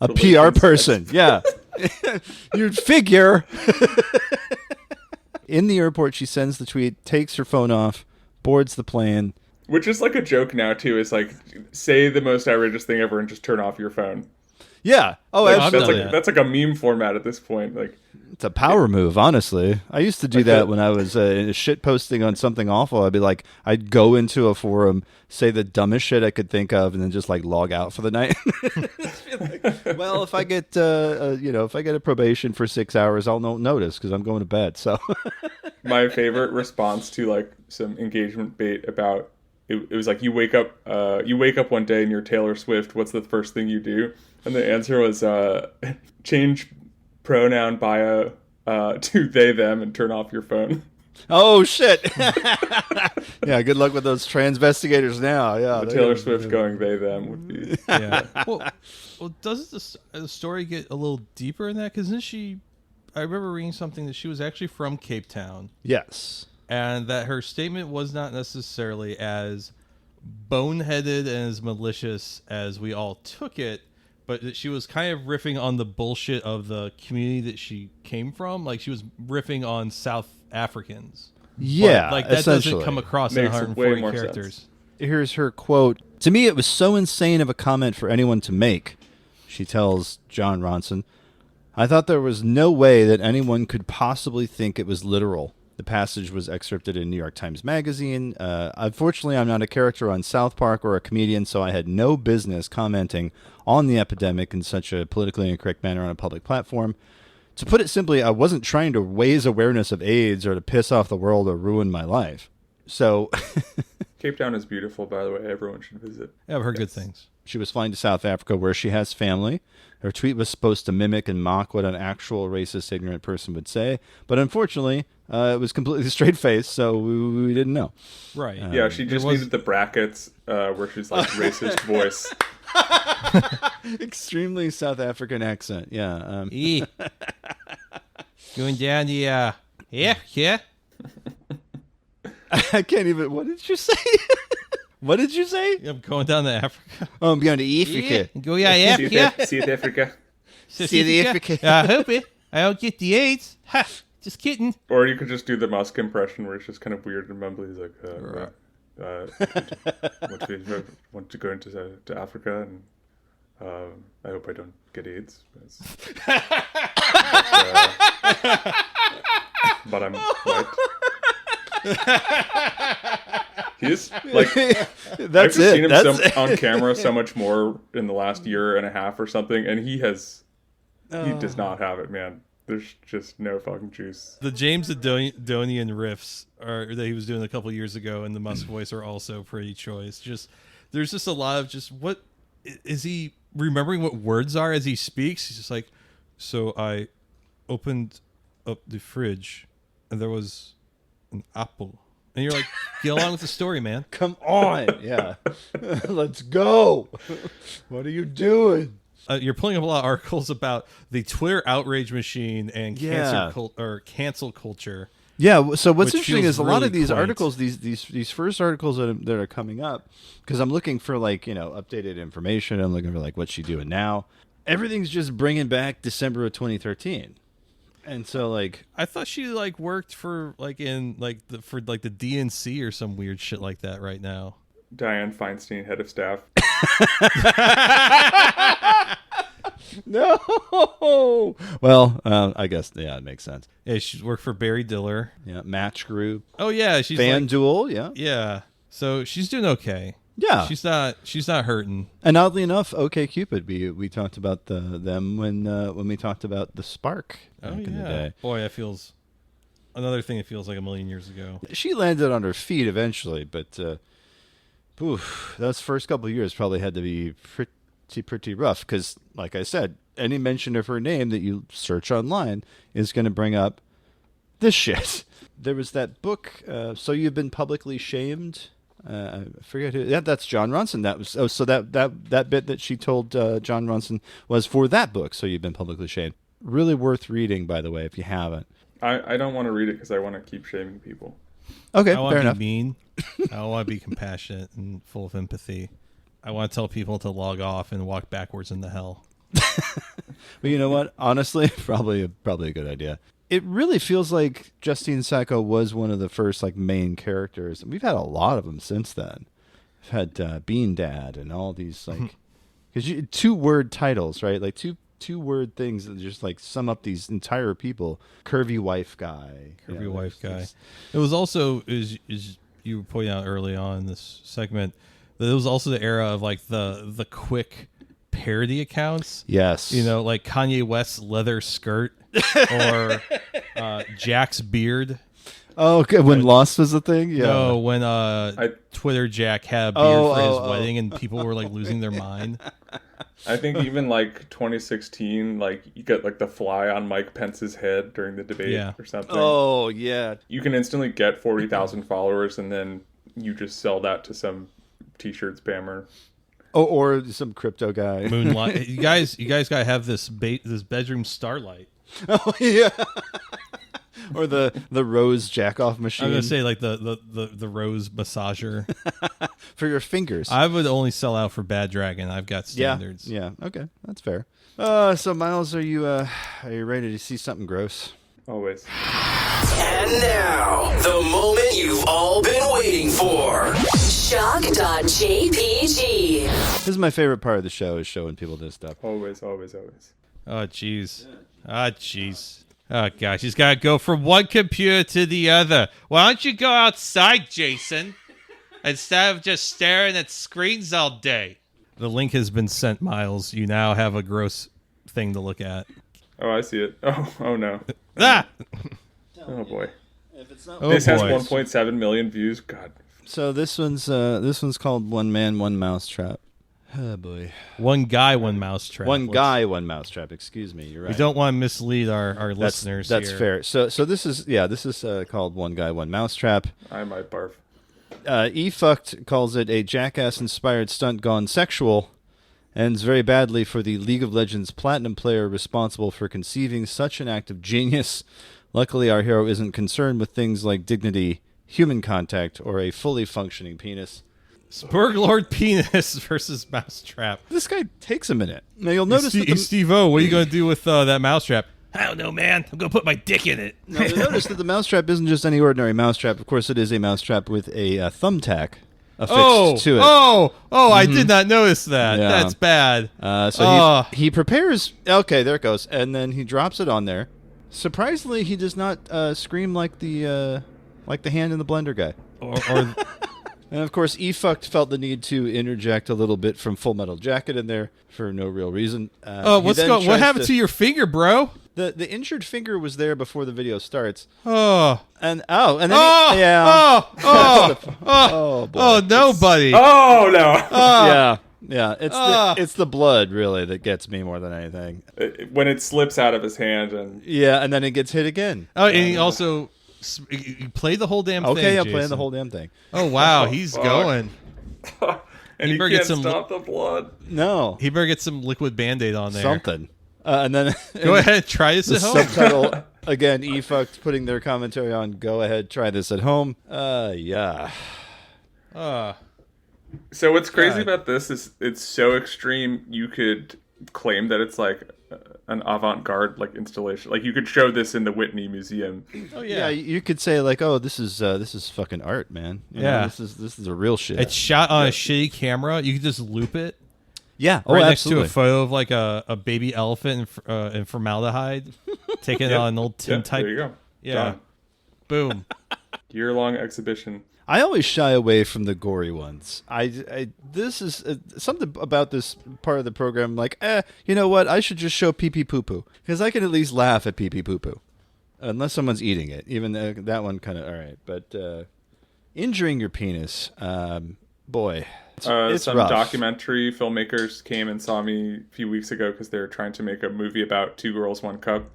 a PR person? Yeah, you'd figure. In the airport, she sends the tweet, takes her phone off, boards the plane. Which is like a joke now too. Is like, say the most outrageous thing ever and just turn off your phone. Yeah. Oh, Like, absolutely. that's like a meme format at this point. Like, it's a power move, honestly. I used to do that when I was shit posting on something awful. I'd go into a forum, say the dumbest shit I could think of, and then just like log out for the night. Well, if I get a probation for 6 hours, I'll notice because I'm going to bed. So my favorite response to like some engagement bait about it was like, you wake up one day and you're Taylor Swift. What's the first thing you do? And the answer was change pronoun bio to they them and turn off your phone. Oh shit. Yeah, good luck with those transvestigators now. Yeah, Taylor Swift going they them would be. Yeah. Well, doesn't the story get a little deeper in that? Because I remember reading something that she was actually from Cape Town. Yes. And that her statement was not necessarily as boneheaded and as malicious as we all took it, but that she was kind of riffing on the bullshit of the community that she came from. Like, she was riffing on South Africans. Yeah, but, like, that doesn't come across in Makes way 140 more characters. sense. Here's her quote. To me, it was so insane of a comment for anyone to make, she tells John Ronson. I thought there was no way that anyone could possibly think it was literal. The passage was excerpted in New York Times Magazine. Unfortunately, I'm not a character on South Park or a comedian, so I had no business commenting on the epidemic in such a politically incorrect manner on a public platform. To put it simply, I wasn't trying to raise awareness of AIDS or to piss off the world or ruin my life. So Cape Town is beautiful, by the way. Everyone should visit. Yeah, I've heard good things. she was flying to South Africa where she has family. Her tweet was supposed to mimic and mock what an actual racist, ignorant person would say. But unfortunately, it was completely straight-faced, so we didn't know. Right. Yeah, she just needed the brackets where she's like racist voice. Extremely South African accent, yeah. Going down the, yeah. I can't even, what did you say? What did you say? I'm going down to Africa. Oh, I'm going to Africa. Go, yeah, Africa. South Africa. South Africa. I hope it. I don't get the AIDS. Ha! Just kidding. Or you could just do the Musk impression where it's just kind of weird and mumbly. He's like, want to go into to Africa, and I hope I don't get AIDS. But I'm white. He's like, I've just seen him on camera so much more in the last year and a half or something, and he does not have it, man. There's just no fucking juice. The James Adonian riffs that he was doing a couple years ago in the Musk voice are also pretty choice. There's just a lot of just what is he remembering what words are as he speaks. He's just like, so I opened up the fridge and there was an apple. And you're like, get along with the story, man. Come on. Yeah. Let's go. What are you doing? You're pulling up a lot of articles about the Twitter outrage machine and cancel culture. Yeah. So what's interesting is a lot really of these quaint. articles, these first articles that are coming up, because I'm looking for updated information. I'm looking for what's she doing now. Everything's just bringing back December of 2013. And so I thought she worked for the DNC or some weird shit like that right now. Dianne Feinstein, head of staff. No. Well, I guess it makes sense. Yeah, she's worked for Barry Diller. Yeah, Match Group. Oh yeah, she's FanDuel. Yeah. Yeah. So she's doing okay. Yeah. She's not hurting. And oddly enough, OkCupid, we talked about them when we talked about the Spark back in the day. Boy, that feels another thing that feels like a million years ago. She landed on her feet eventually, but Oof, those first couple of years probably had to be pretty rough because, like I said, any mention of her name that you search online is going to bring up this shit. There was that book, So You've Been Publicly Shamed. I forget who. Yeah, that's John Ronson. That was so that bit that she told John Ronson was for that book. So You've Been Publicly Shamed. Really worth reading, by the way, if you haven't. I don't want to read it because I want to keep shaming people. Okay, I want fair to enough. be mean. I want to be compassionate and full of empathy. I want to tell people to log off and walk backwards into hell. But you know what? Honestly, probably a good idea. It really feels like Justine Sacco was one of the first like main characters. We've had a lot of them since then. We've had Bean Dad and all these like because 2-word titles, right? Like two-word things that just like sum up these entire people. Curvy wife guy. Curvy wife guy. It was also is you were pointing out early on in this segment that it was also the era of like the quick parody accounts. Yes. You know, like Kanye West's leather skirt or Jack's beard. Oh, okay. When Lost was a thing? Yeah. No, when Twitter Jack had a beard for his wedding and people were like losing their mind. I think even like 2016, like you get like the fly on Mike Pence's head during the debate or something. Oh, yeah. You can instantly get 40,000 followers and then you just sell that to some t-shirt spammer. Oh, or some crypto guy. Moonlight. You guys gotta have this bedroom starlight. Oh, yeah. Or the rose jack-off machine. I'm gonna say like the rose massager for your fingers. I would only sell out for Bad Dragon. I've got standards. Yeah. Okay, that's fair. So Miles, are you ready to see something gross? Always. And now, the moment you've all been waiting for. Shock.jpg. This is my favorite part of the show, is showing people this stuff. Always, always, always. Oh jeez. Oh gosh, he's gotta go from one computer to the other. Why don't you go outside, Jason, instead of just staring at screens all day? The link has been sent, Miles. You now have a gross thing to look at. Oh, I see it. Oh no. Ah! Oh boy. Oh, This has boy. 1.7 million views. God. So this one's called One Man, One Mousetrap. Oh boy. One guy, one mousetrap. One guy, one mousetrap. Excuse me. You're right. We don't want to mislead our listeners. That's here. fair. So this is called One Guy, One Mousetrap. I might barf. eFucked calls it a jackass-inspired stunt gone sexual, ends very badly for the League of Legends Platinum player responsible for conceiving such an act of genius. Luckily, our hero isn't concerned with things like dignity, human contact, or a fully functioning penis. Spurglord penis versus mousetrap. This guy takes a minute. Now you'll notice that Steve-O, what are you going to do with that mousetrap? I don't know, man. I'm going to put my dick in it. Now, you'll notice that the mousetrap isn't just any ordinary mousetrap. Of course, it is a mousetrap with a thumbtack affixed to it. I did not notice that. Yeah. That's bad. He prepares. Okay, there it goes, and then he drops it on there. Surprisingly, he does not scream like the hand in the blender guy. Or And of course, eFucked felt the need to interject a little bit from Full Metal Jacket in there for no real reason. what happened to your finger, bro? The injured finger was there before the video starts. Oh boy. no, buddy. Oh no. Yeah. It's the blood really that gets me more than anything. When it slips out of his hand and And then it gets hit again. Oh, and he also you play the whole damn thing. Okay, I'm Jason. playing the whole damn thing. Oh wow, he's going. and he better can't get some stop the blood. No, He better get some liquid Band-Aid on there. something. And then Go ahead, try this the at home. subtitle again. eFucked putting their commentary on. Go ahead, try this at home. Yeah. So what's crazy God. about this is it's so extreme. You could claim that it's like an avant-garde like installation. Like you could show this in the Whitney Museum. Oh Yeah, you could say like, "Oh, this is fucking art, man." You know, Yeah. this is a real shit. It's shot on a shitty camera. You can just loop it yeah, right next absolutely. to a photo of like a baby elephant in formaldehyde, taking it on an old tin type. There you go. Yeah, Done. boom. Year-long exhibition. I always shy away from the gory ones. This is something about this part of the program. Like, you know what? I should just show pee pee poo poo because I can at least laugh at pee pee poo poo, unless someone's eating it. Even that one kind of all right. But injuring your penis boy, it's some rough. documentary filmmakers came and saw me a few weeks ago because they were trying to make a movie about Two Girls, One Cup.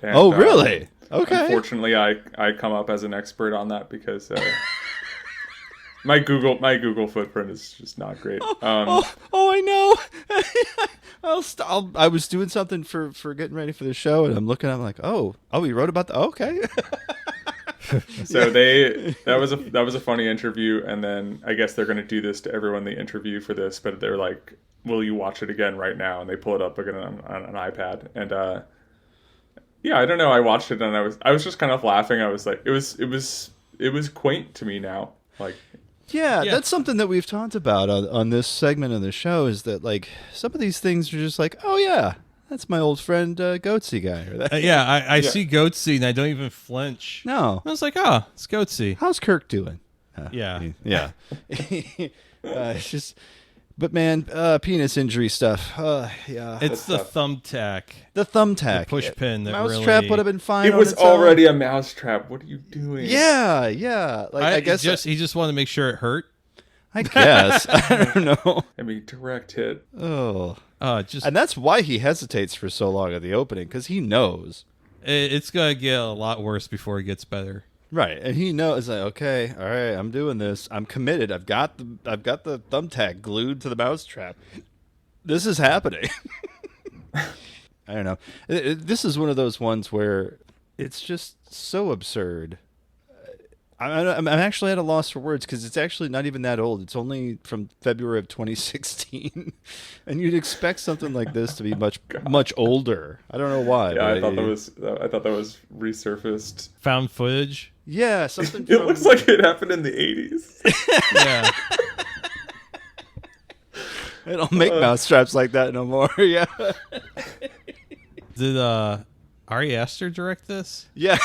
And, Oh, really? Okay. Unfortunately, I come up as an expert on that because my Google footprint is just not great. I know. I was doing something for getting ready for the show, and I'm looking. I'm like, oh, he wrote about that. Okay. So that was a funny interview, and then I guess they're going to do this to everyone they interview for this, but they're like, "Will you watch it again right now?" And they pull it up again on an iPad, and I don't know. I watched it, and I was just kind of laughing. I was like, it was quaint to me now, like. Yeah, that's something that we've talked about on this segment of the show, is that like some of these things are just like, oh yeah, that's my old friend Goatse guy. Or that. I see Goatse and I don't even flinch. No. I was like, oh, it's Goatse. How's Kirk doing? Yeah. Yeah. It's just, but man, penis injury stuff. Yeah. It's the thumbtack. The thumbtack. The push pin. That Mousetrap really... would have been fine. It was already a mousetrap. What are you doing? Yeah. Like I guess he just wanted to make sure it hurt. I guess. I don't know. I mean, direct hit. Oh. Just And that's why he hesitates for so long at the opening, because he knows. It's gonna get a lot worse before it gets better. Right, and he knows, like, okay, all right, I'm doing this. I'm committed. I've got the thumbtack glued to the mousetrap. This is happening. I don't know. This is one of those ones where it's just so absurd. I'm actually at a loss for words, because it's actually not even that old. It's only from February of 2016, and you'd expect something like this to be much older. I don't know why. Yeah, I thought that was resurfaced Found footage. Yeah, something. It looks like it happened in the 80s. Yeah. They don't make mousetraps like that no more. Yeah. Did Ari Aster direct this? Yeah.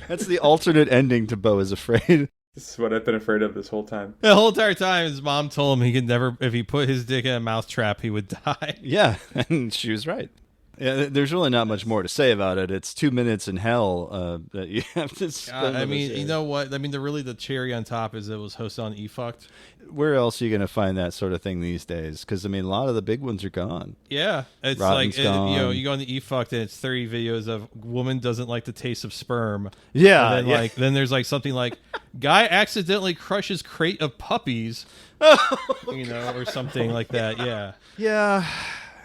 That's the alternate ending to Beau is Afraid. This is what I've been afraid of this whole time. The whole entire time, his mom told him he could never, if he put his dick in a mousetrap, he would die. Yeah, and she was right. Yeah, there's really not much more to say about it. It's 2 minutes in hell that you have to spend. I mean, you know what? I mean, the cherry on top is it was hosted on eFucked. Where else are you going to find that sort of thing these days? Because, I mean, a lot of the big ones are gone. Yeah. It's Rotten's like, gone. you go on the eFucked and it's 30 videos of woman doesn't like the taste of sperm. Yeah. And then, then there's like something like, guy accidentally crushes crate of puppies. Or something like that. Yeah.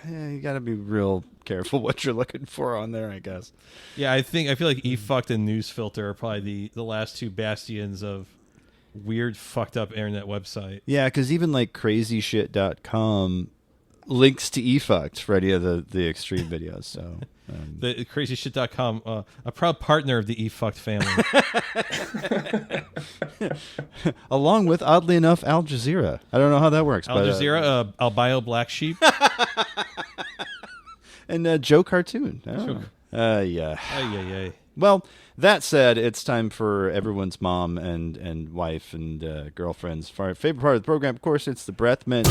Yeah, you got to be real careful what you're looking for on there, I guess. Yeah, I feel like eFucked and Newsfilter are probably the last two bastions of weird, fucked up internet website. Yeah, because even like crazyshit.com links to eFucked for any of the extreme videos. So the crazyshit.com, a proud partner of the eFucked family. Along with, oddly enough, Al Jazeera. I don't know how that works. Al Jazeera, albino black sheep. And Joe Cartoon. Yeah. Yeah. Well, that said, it's time for everyone's mom and wife and girlfriend's favorite part of the program. Of course, it's the breath mint.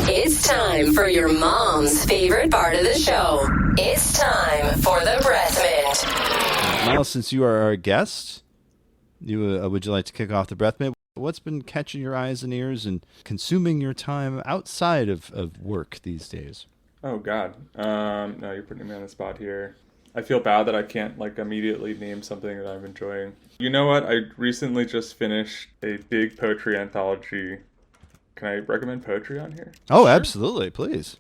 It's time for your mom's favorite part of the show. It's time for the breath mint. Miles, since you are our guest, would you like to kick off the breath mint? What's been catching your eyes and ears and consuming your time outside of work these days? Oh, God. No, you're putting me on the spot here. I feel bad that I can't, immediately name something that I'm enjoying. You know what? I recently just finished a big poetry anthology. Can I recommend poetry on here? Oh, sure. Absolutely. Please.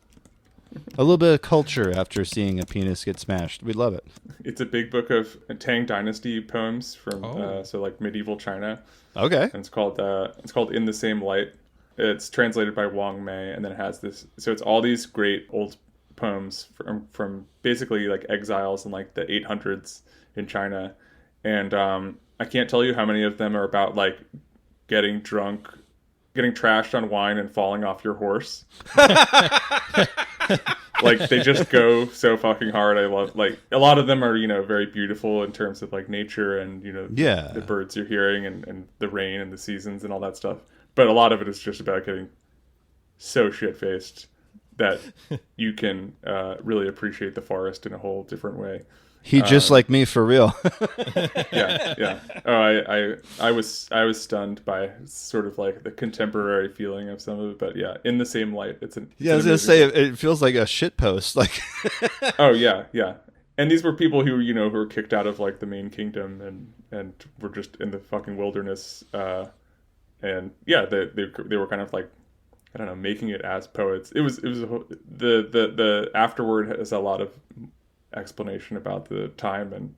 A little bit of culture after seeing a penis get smashed. We'd love it. It's a big book of Tang Dynasty poems from, medieval China. Okay. And it's called In the Same Light. It's translated by Wang Mei, and then it has this. So it's all these great old poems from basically exiles in the 800s in China, and I can't tell you how many of them are about getting drunk, getting trashed on wine, and falling off your horse. They just go so fucking hard. I love a lot of them are very beautiful in terms of nature and the birds you're hearing and the rain and the seasons and all that stuff. But a lot of it is just about getting so shit-faced that you can really appreciate the forest in a whole different way. He just like me for real. Yeah. Oh, I was stunned by sort of like the contemporary feeling of some of it, but yeah, in the same light, it's an. Yeah, I was gonna say it feels like a shit post. Like, oh yeah. And these were people who who were kicked out of like the main kingdom and were just in the fucking wilderness. And yeah, they were kind of like, I don't know, making it as poets. It was the afterword has a lot of explanation about the time and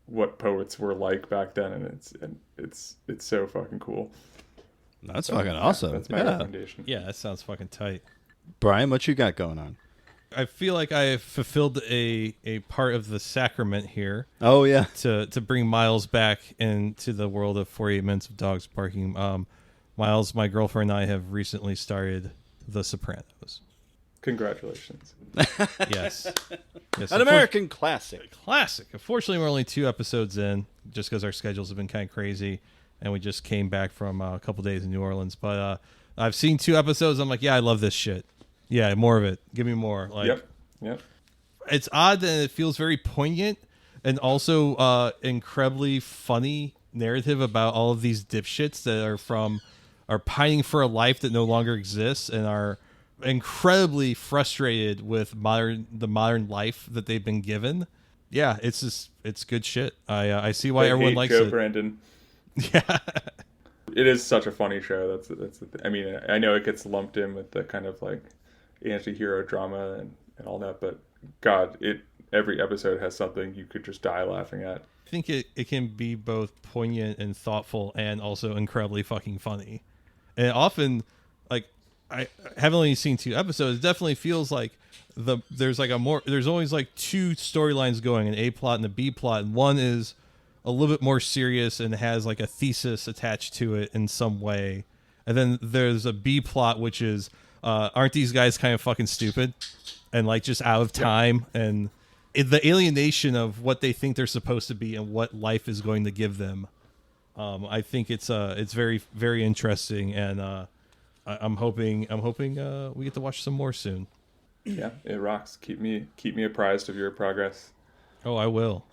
what poets were like back then, and it's so fucking cool. That's fucking awesome. That's my recommendation. Yeah, that sounds fucking tight. Brian, what you got going on? I feel like I have fulfilled a part of the sacrament here. Oh yeah, to bring Miles back into the world of 48 Minutes of Dogs Barking. Miles, my girlfriend, and I have recently started The Sopranos. Congratulations. Yes. An American classic. Classic. Unfortunately, we're only 2 episodes in, just because our schedules have been kind of crazy, and we just came back from a couple days in New Orleans. But I've seen 2 episodes. I'm like, yeah, I love this shit. Yeah, more of it. Give me more. Like, Yep. It's odd that it feels very poignant and also incredibly funny narrative about all of these dipshits that are pining for a life that no longer exists and are incredibly frustrated with the modern life that they've been given. Yeah, it's good shit. I see why everyone likes Joe it. Brandon. Yeah. It is such a funny show. I mean, I know it gets lumped in with the kind of like anti-hero drama and all that, but God, every episode has something you could just die laughing at. I think it can be both poignant and thoughtful and also incredibly fucking funny. And often, like, I haven't only seen 2 episodes, it definitely feels like there's always like 2 storylines going, an A plot and a B plot, and one is a little bit more serious and has like a thesis attached to it in some way. And then there's a B plot, which is, aren't these guys kind of fucking stupid and like just out of time and the alienation of what they think they're supposed to be and what life is going to give them. I think it's very, very interesting, and I'm hoping we get to watch some more soon. Yeah, it rocks. Keep me apprised of your progress. Oh, I will.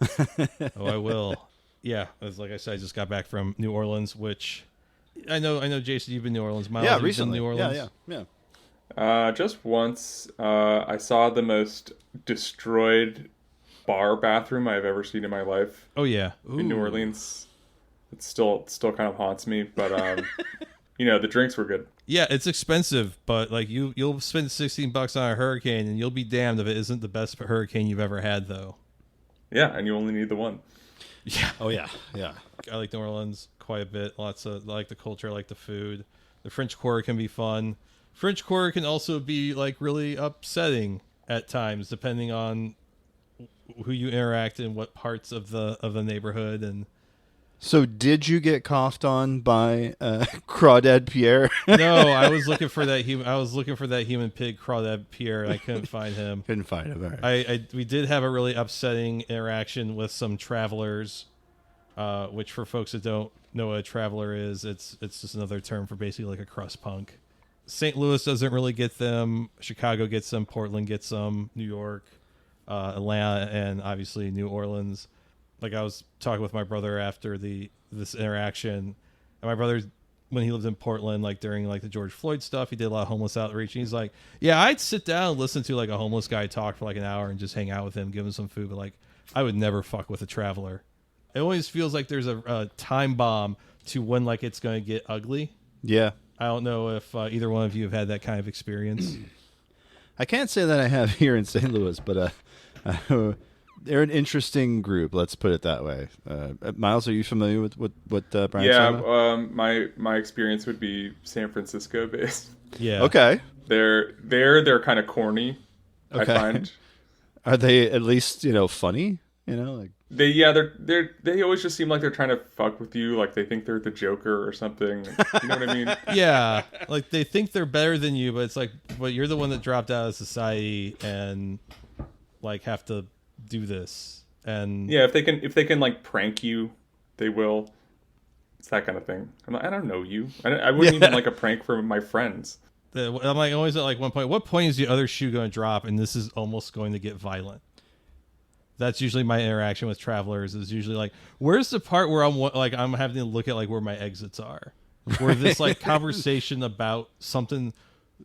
I will. Yeah, as like I said, I just got back from New Orleans, which I know, Jason, you've been to New Orleans. Miles, yeah, recently. New Orleans? Yeah. Just once, I saw the most destroyed bar bathroom I've ever seen in my life. Oh yeah, in New Orleans. It still kind of haunts me, but the drinks were good. Yeah, it's expensive, but like you'll spend $16 on a hurricane, and you'll be damned if it isn't the best hurricane you've ever had, though. Yeah, and you only need the one. Yeah. Oh yeah. Yeah. I like New Orleans quite a bit. I like the culture, I like the food. The French Quarter can be fun. French Quarter can also be like really upsetting at times, depending on who you interact in, what parts of the neighborhood. And so, did you get coughed on by Crawdad Pierre? No, I was looking for that human pig, Crawdad Pierre, and I couldn't find him. Couldn't find him. All right. We did have a really upsetting interaction with some travelers, which for folks that don't know what a traveler is, it's just another term for basically like a crust punk. St. Louis doesn't really get them. Chicago gets them. Portland gets them. New York, Atlanta, and obviously New Orleans. Like, I was talking with my brother after this interaction, and my brother, when he lived in Portland, like during like the George Floyd stuff, he did a lot of homeless outreach. And he's like, yeah, I'd sit down and listen to like a homeless guy talk for like an hour and just hang out with him, give him some food, but like I would never fuck with a traveler. It always feels like there's a time bomb to when like it's going to get ugly. Yeah. I don't know if either one of you have had that kind of experience. I can't say that I have here in St. Louis, but they're an interesting group. Let's put it that way. Miles, are you familiar with what Brian's talking about? My experience would be San Francisco based. Yeah. Okay. They're kind of corny. Okay. I find. Are they at least funny? Like they always just seem like they're trying to fuck with you, like they think they're the Joker or something. You know what I mean? Yeah, like they think they're better than you, but it's like, but you're the one that dropped out of society and like have to do this. And yeah, if they can like prank you, they will. It's that kind of thing. I don't know you. I wouldn't even like a prank for my friends. I'm like always at like one point. What point is the other shoe going to drop? And this is almost going to get violent. That's usually my interaction with travelers. Is usually like, where's the part where I'm having to look at like where my exits are, where this like conversation about something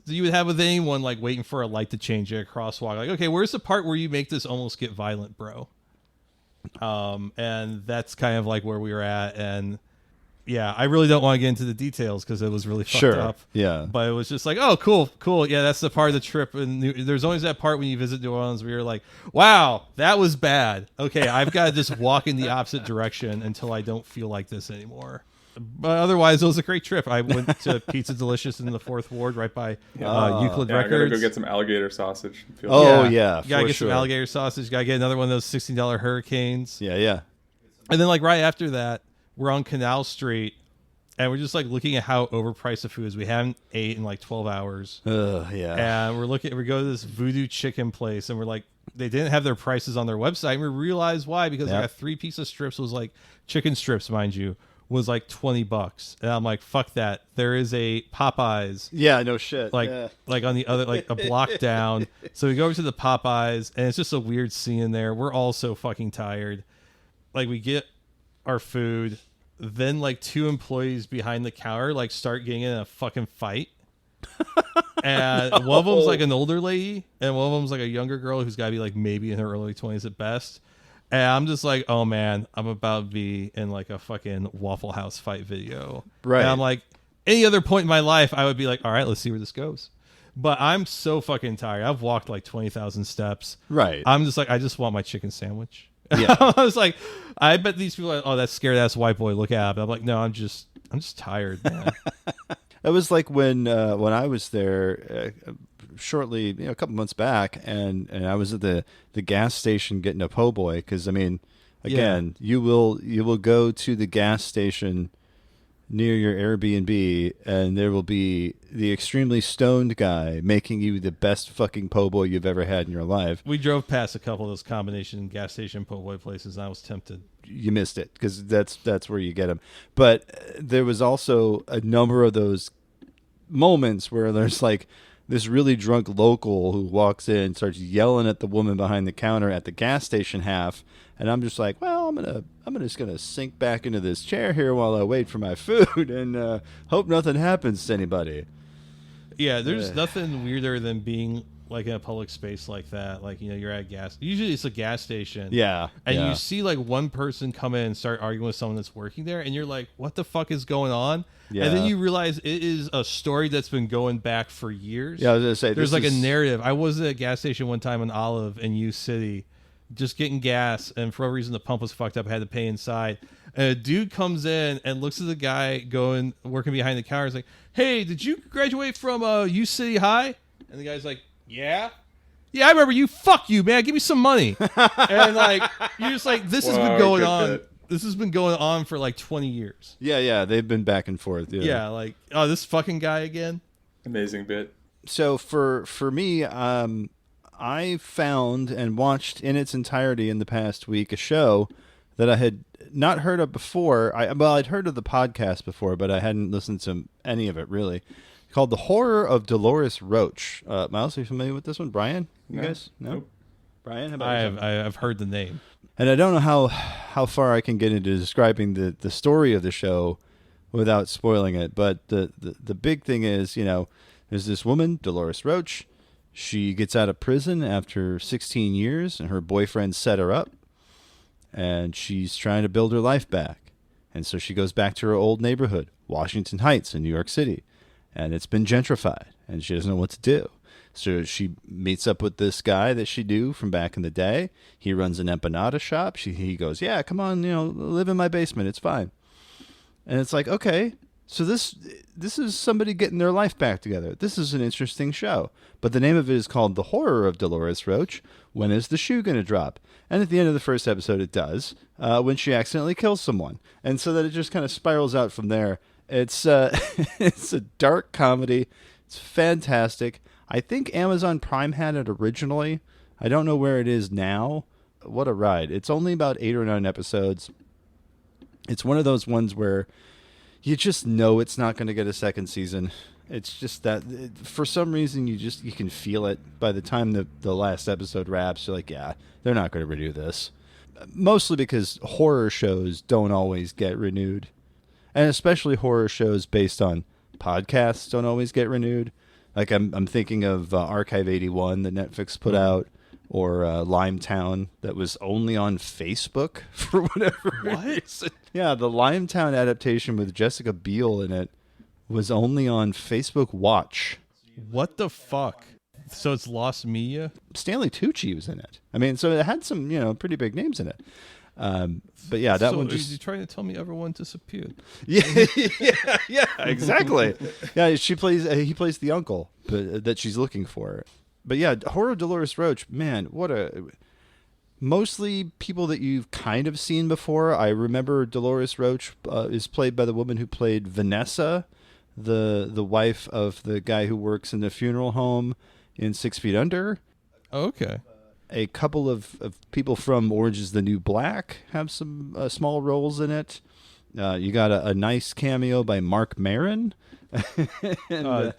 that you would have with anyone, like waiting for a light to change at a crosswalk. Like, okay, where's the part where you make this almost get violent, bro? And that's kind of like where we were at. And yeah, I really don't want to get into the details because it was really fucked up. Yeah. But it was just like, oh, cool. Yeah, that's the part of the trip. And there's always that part when you visit New Orleans where you're like, wow, that was bad. Okay, I've got to just walk in the opposite direction until I don't feel like this anymore. But otherwise, it was a great trip. I went to Pizza Delicious in the 4th Ward right by Euclid Yeah, I gotta Records. go get some alligator sausage. Oh, You yeah. gotta for get sure. some alligator sausage. Gotta get another one of those $16 hurricanes. Yeah. And then, like, right after that, we're on Canal Street, and we're just, like, looking at how overpriced the food is. We haven't ate in, like, 12 hours. Yeah. And we go to this Voodoo Chicken place, and we're like, they didn't have their prices on their website. And we realized why, because Yep. like a 3-piece of strips was, like, chicken strips, mind you, was, like, $20. And I'm like, fuck that. There is a Popeyes. Yeah, no shit. Like on the other, like a block down. So we go over to the Popeyes, and it's just a weird scene in there. We're all so fucking tired. Like, we get our food, then like 2 employees behind the counter like start getting in a fucking fight. And one of them's like an older lady, and one of them's like a younger girl who's got to be like maybe in her early 20s at best. And I'm just like, oh man, I'm about to be in like a fucking Waffle House fight video. Right. And I'm like, any other point in my life, I would be like, all right, let's see where this goes. But I'm so fucking tired. I've walked like 20,000 steps. Right. I'm just like, I just want my chicken sandwich. Yeah. I was like, I bet these people are like, oh, that scared ass white boy, look at him. I'm like, no, I'm just tired, man. It was like when I was there shortly, a couple months back, and I was at the gas station getting a po' boy because I mean, again, you will go to the gas station near your Airbnb, and there will be the extremely stoned guy making you the best fucking po' boy you've ever had in your life. We drove past a couple of those combination gas station po' boy places, and I was tempted. You missed it because that's where you get them. But there was also a number of those moments where there's like this really drunk local who walks in, starts yelling at the woman behind the counter at the gas station half, and I'm just like, well, I'm just gonna sink back into this chair here while I wait for my food and hope nothing happens to anybody. Yeah, there's nothing weirder than being like in a public space like that. Like, you're at usually it's a gas station. Yeah. And yeah. you see like one person come in and start arguing with someone that's working there, and you're like, what the fuck is going on? Yeah. And then you realize it is a story that's been going back for years. Yeah, I was gonna say there's like a narrative. I was at a gas station one time in Olive in U City, just getting gas, and for a reason the pump was fucked up. I had to pay inside. And a dude comes in and looks at the guy working behind the counter. He's like, hey, did you graduate from U City High? And the guy's like, yeah, I remember you. Fuck you, man. Give me some money. And like, you're just like, this has been going on. Bit. This has been going on for like 20 years. Yeah, they've been back and forth. Yeah, like, oh, this fucking guy again. Amazing bit. So for me, I found and watched in its entirety in the past week a show that I had not heard of before. I'd heard of the podcast before, but I hadn't listened to any of it really. Called The Horror of Dolores Roach. Miles, are you familiar with this one? Brian? You guys? No? Nope. Brian, how about you? I've heard the name. And I don't know how far I can get into describing the story of the show without spoiling it. But the big thing is, there's this woman, Dolores Roach. She gets out of prison after 16 years, and her boyfriend set her up. And she's trying to build her life back. And so she goes back to her old neighborhood, Washington Heights in New York City. And it's been gentrified, and she doesn't know what to do. So she meets up with this guy that she knew from back in the day. He runs an empanada shop. He goes, yeah, come on, live in my basement. It's fine. And it's like, okay, so this is somebody getting their life back together. This is an interesting show. But the name of it is called The Horror of Dolores Roach. When is the shoe going to drop? And at the end of the first episode, it does, when she accidentally kills someone. And so that it just kind of spirals out from there. It's it's a dark comedy. It's fantastic. I think Amazon Prime had it originally. I don't know where it is now. What a ride. It's only about 8 or 9 episodes. It's one of those ones where you just know it's not going to get a second season. It's just that for some reason you can feel it by the time the last episode wraps. You're like, yeah, they're not going to renew this. Mostly because horror shows don't always get renewed, and especially horror shows based on podcasts don't always get renewed. Like I'm thinking of Archive 81 that Netflix put out, or Limetown that was only on Facebook for whatever reason. Yeah, the Limetown adaptation with Jessica Biel in it was only on Facebook Watch. What the fuck? So it's lost media? Stanley Tucci was in it. I mean, so it had some, pretty big names in it. But yeah, that one just... Are you trying to tell me everyone disappeared? Yeah, exactly. Yeah, he plays the uncle that she's looking for. But yeah, Horror Dolores Roach, man, mostly people that you've kind of seen before. I remember Dolores Roach is played by the woman who played Vanessa, the wife of the guy who works in the funeral home in 6 Feet Under. Okay. A couple of people from Orange is the New Black have some small roles in it. You got a nice cameo by Mark Maron. And,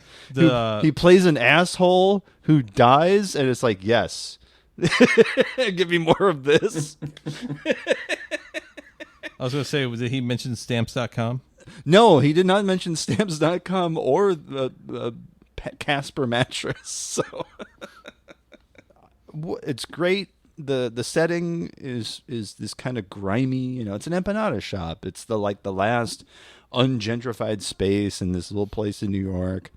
he plays an asshole who dies, and it's like, yes. Give me more of this. I was going to say, did he mention stamps.com? No, he did not mention stamps.com or the Casper mattress. So it's great. The setting is this kind of grimy, it's an empanada shop. It's the last ungentrified space in this little place in New York.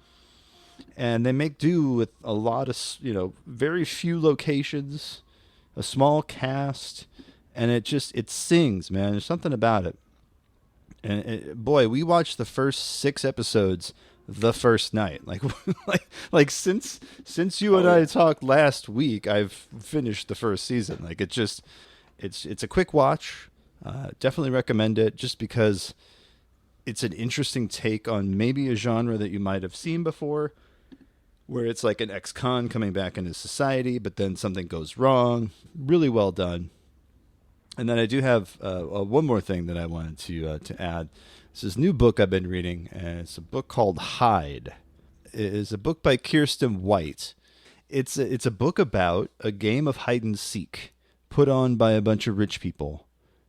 And they make do with a lot of, very few locations, a small cast, and it sings, man. There's something about it. And boy, we watched the first 6 episodes the first night. Like since you and I talked last week, I've finished the first season. Like it's a quick watch. Definitely recommend it just because it's an interesting take on maybe a genre that you might have seen before, where it's like an ex-con coming back into society, but then something goes wrong. Really well done. And then I do have one more thing that I wanted to add. It's this new book I've been reading, and it's a book called Hide. It is a book by Kirsten White. It's a book about a game of hide and seek put on by a bunch of rich people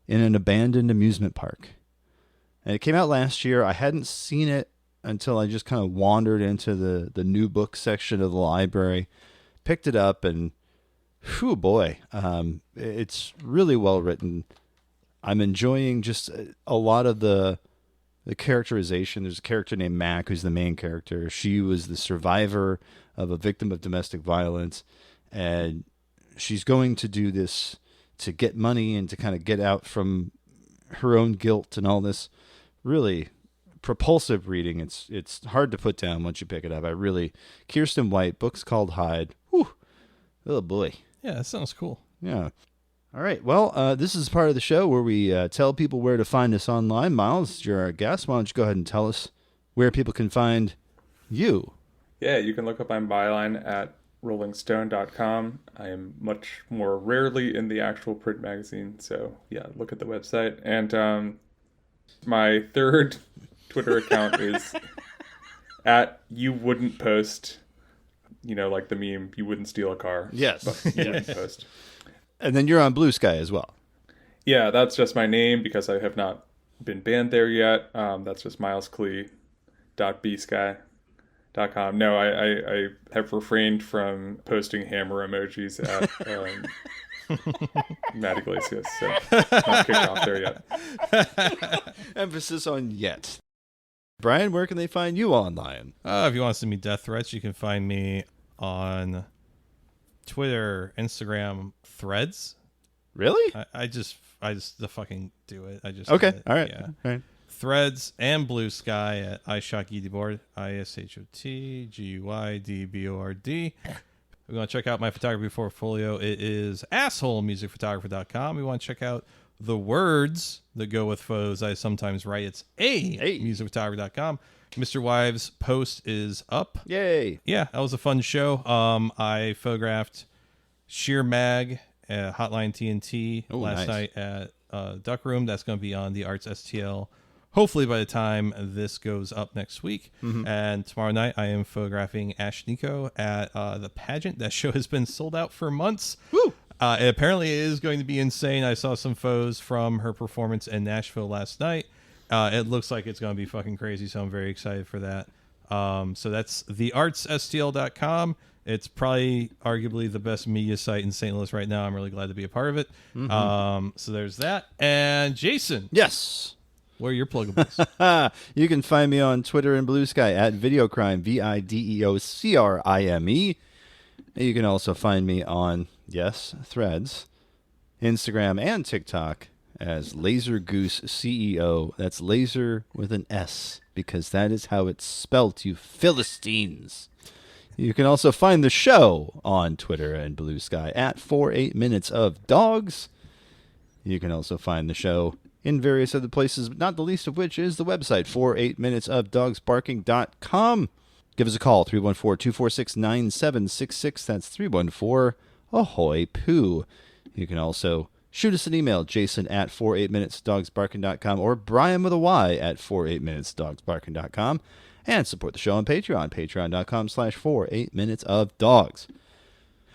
in an abandoned amusement park. And it came out last year. I hadn't seen it until I just kind of wandered into the new book section of the library, picked it up, and whew, boy, it's really well written. I'm enjoying just a lot of the characterization. There's a character named Mac who's the main character. She was the survivor of a victim of domestic violence, and she's going to do this to get money and to kind of get out from her own guilt and all this. Really propulsive reading. It's hard to put down once you pick it up. Kirsten White, book's called Hide. Whew. Oh boy. Yeah, that sounds cool. Yeah. All right. Well, this is part of the show where we tell people where to find us online. Miles, you're our guest. Why don't you go ahead and tell us where people can find you? Yeah, you can look up my byline at rollingstone.com. I am much more rarely in the actual print magazine, so yeah, look at the website. And my third Twitter account is at you wouldn't post, like the meme, you wouldn't steal a car. Yes. But you wouldn't post. And then you're on Blue Sky as well. Yeah, that's just my name because I have not been banned there yet. That's just milesklee.bsky.com. No, I have refrained from posting hammer emojis at Matt Iglesias, so not kicked off there yet. Emphasis on yet. Brian, where can they find you online? If you want to send me death threats, you can find me on Twitter, Instagram, Threads. Really? I just fucking do it. Okay. Do it. All right. Yeah. All right. Threads and Blue Sky at iShotGuydBoard, ISHOTGUYDBORD. We want to check out my photography portfolio. It is assholemusicphotographer.com. We want to check out the words that go with photos I sometimes write. It's musicphotographer.com. Mr. Wives' post is up. Yay. Yeah, that was a fun show. I photographed Sheer Mag at Hotline TNT last night at Duck Room. That's going to be on the Arts STL hopefully by the time this goes up next week. And tomorrow night I am photographing Ash Nico at the pageant. That show has been sold out for months. Woo! It apparently is going to be insane. I saw some photos from her performance in Nashville last night. It looks like it's going to be fucking crazy, so I'm very excited for that. So that's theartsstl.com. It's probably arguably the best media site in St. Louis right now. I'm really glad to be a part of it. So there's that. And Jason. Yes. What are your pluggables? You can find me on Twitter and Blue Sky at Videocrime, VIDEOCRIME. You can also find me on, yes, Threads, Instagram, and TikTok as Laser Goose CEO. That's laser with an S, because that is how it's spelt, you Philistines. You can also find the show on Twitter and Blue Sky at 48 Minutes of Dogs. You can also find the show in various other places, not the least of which is the website, 48minutesofdogsbarking.com. Give us a call, 314-246-9766. That's 314-AHOY POO. You can also shoot us an email, Jason at 48minutesdogsbarking.com or Brian with a Y at 48minutesdogsbarking.com. And support the show on Patreon, patreon.com/48minutesofdogs.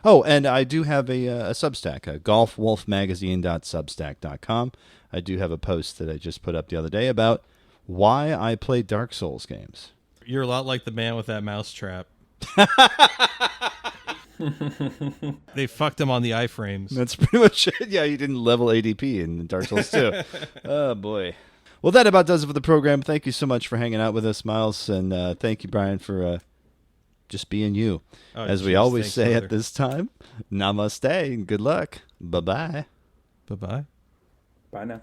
Oh, and I do have a Substack, golfwolfmagazine.substack.com. I do have a post that I just put up the other day about why I play Dark Souls games. You're a lot like the man with that mousetrap. They fucked him on the iframes. That's pretty much it. Yeah, you didn't level ADP in Dark Souls 2. Oh, boy. Well, that about does it for the program. Thank you so much for hanging out with us, Miles. And thank you, Brian, for just being you. Oh, As we geez, always thanks, say brother. at this time, namaste and good luck. Bye-bye. Bye-bye. Bye now.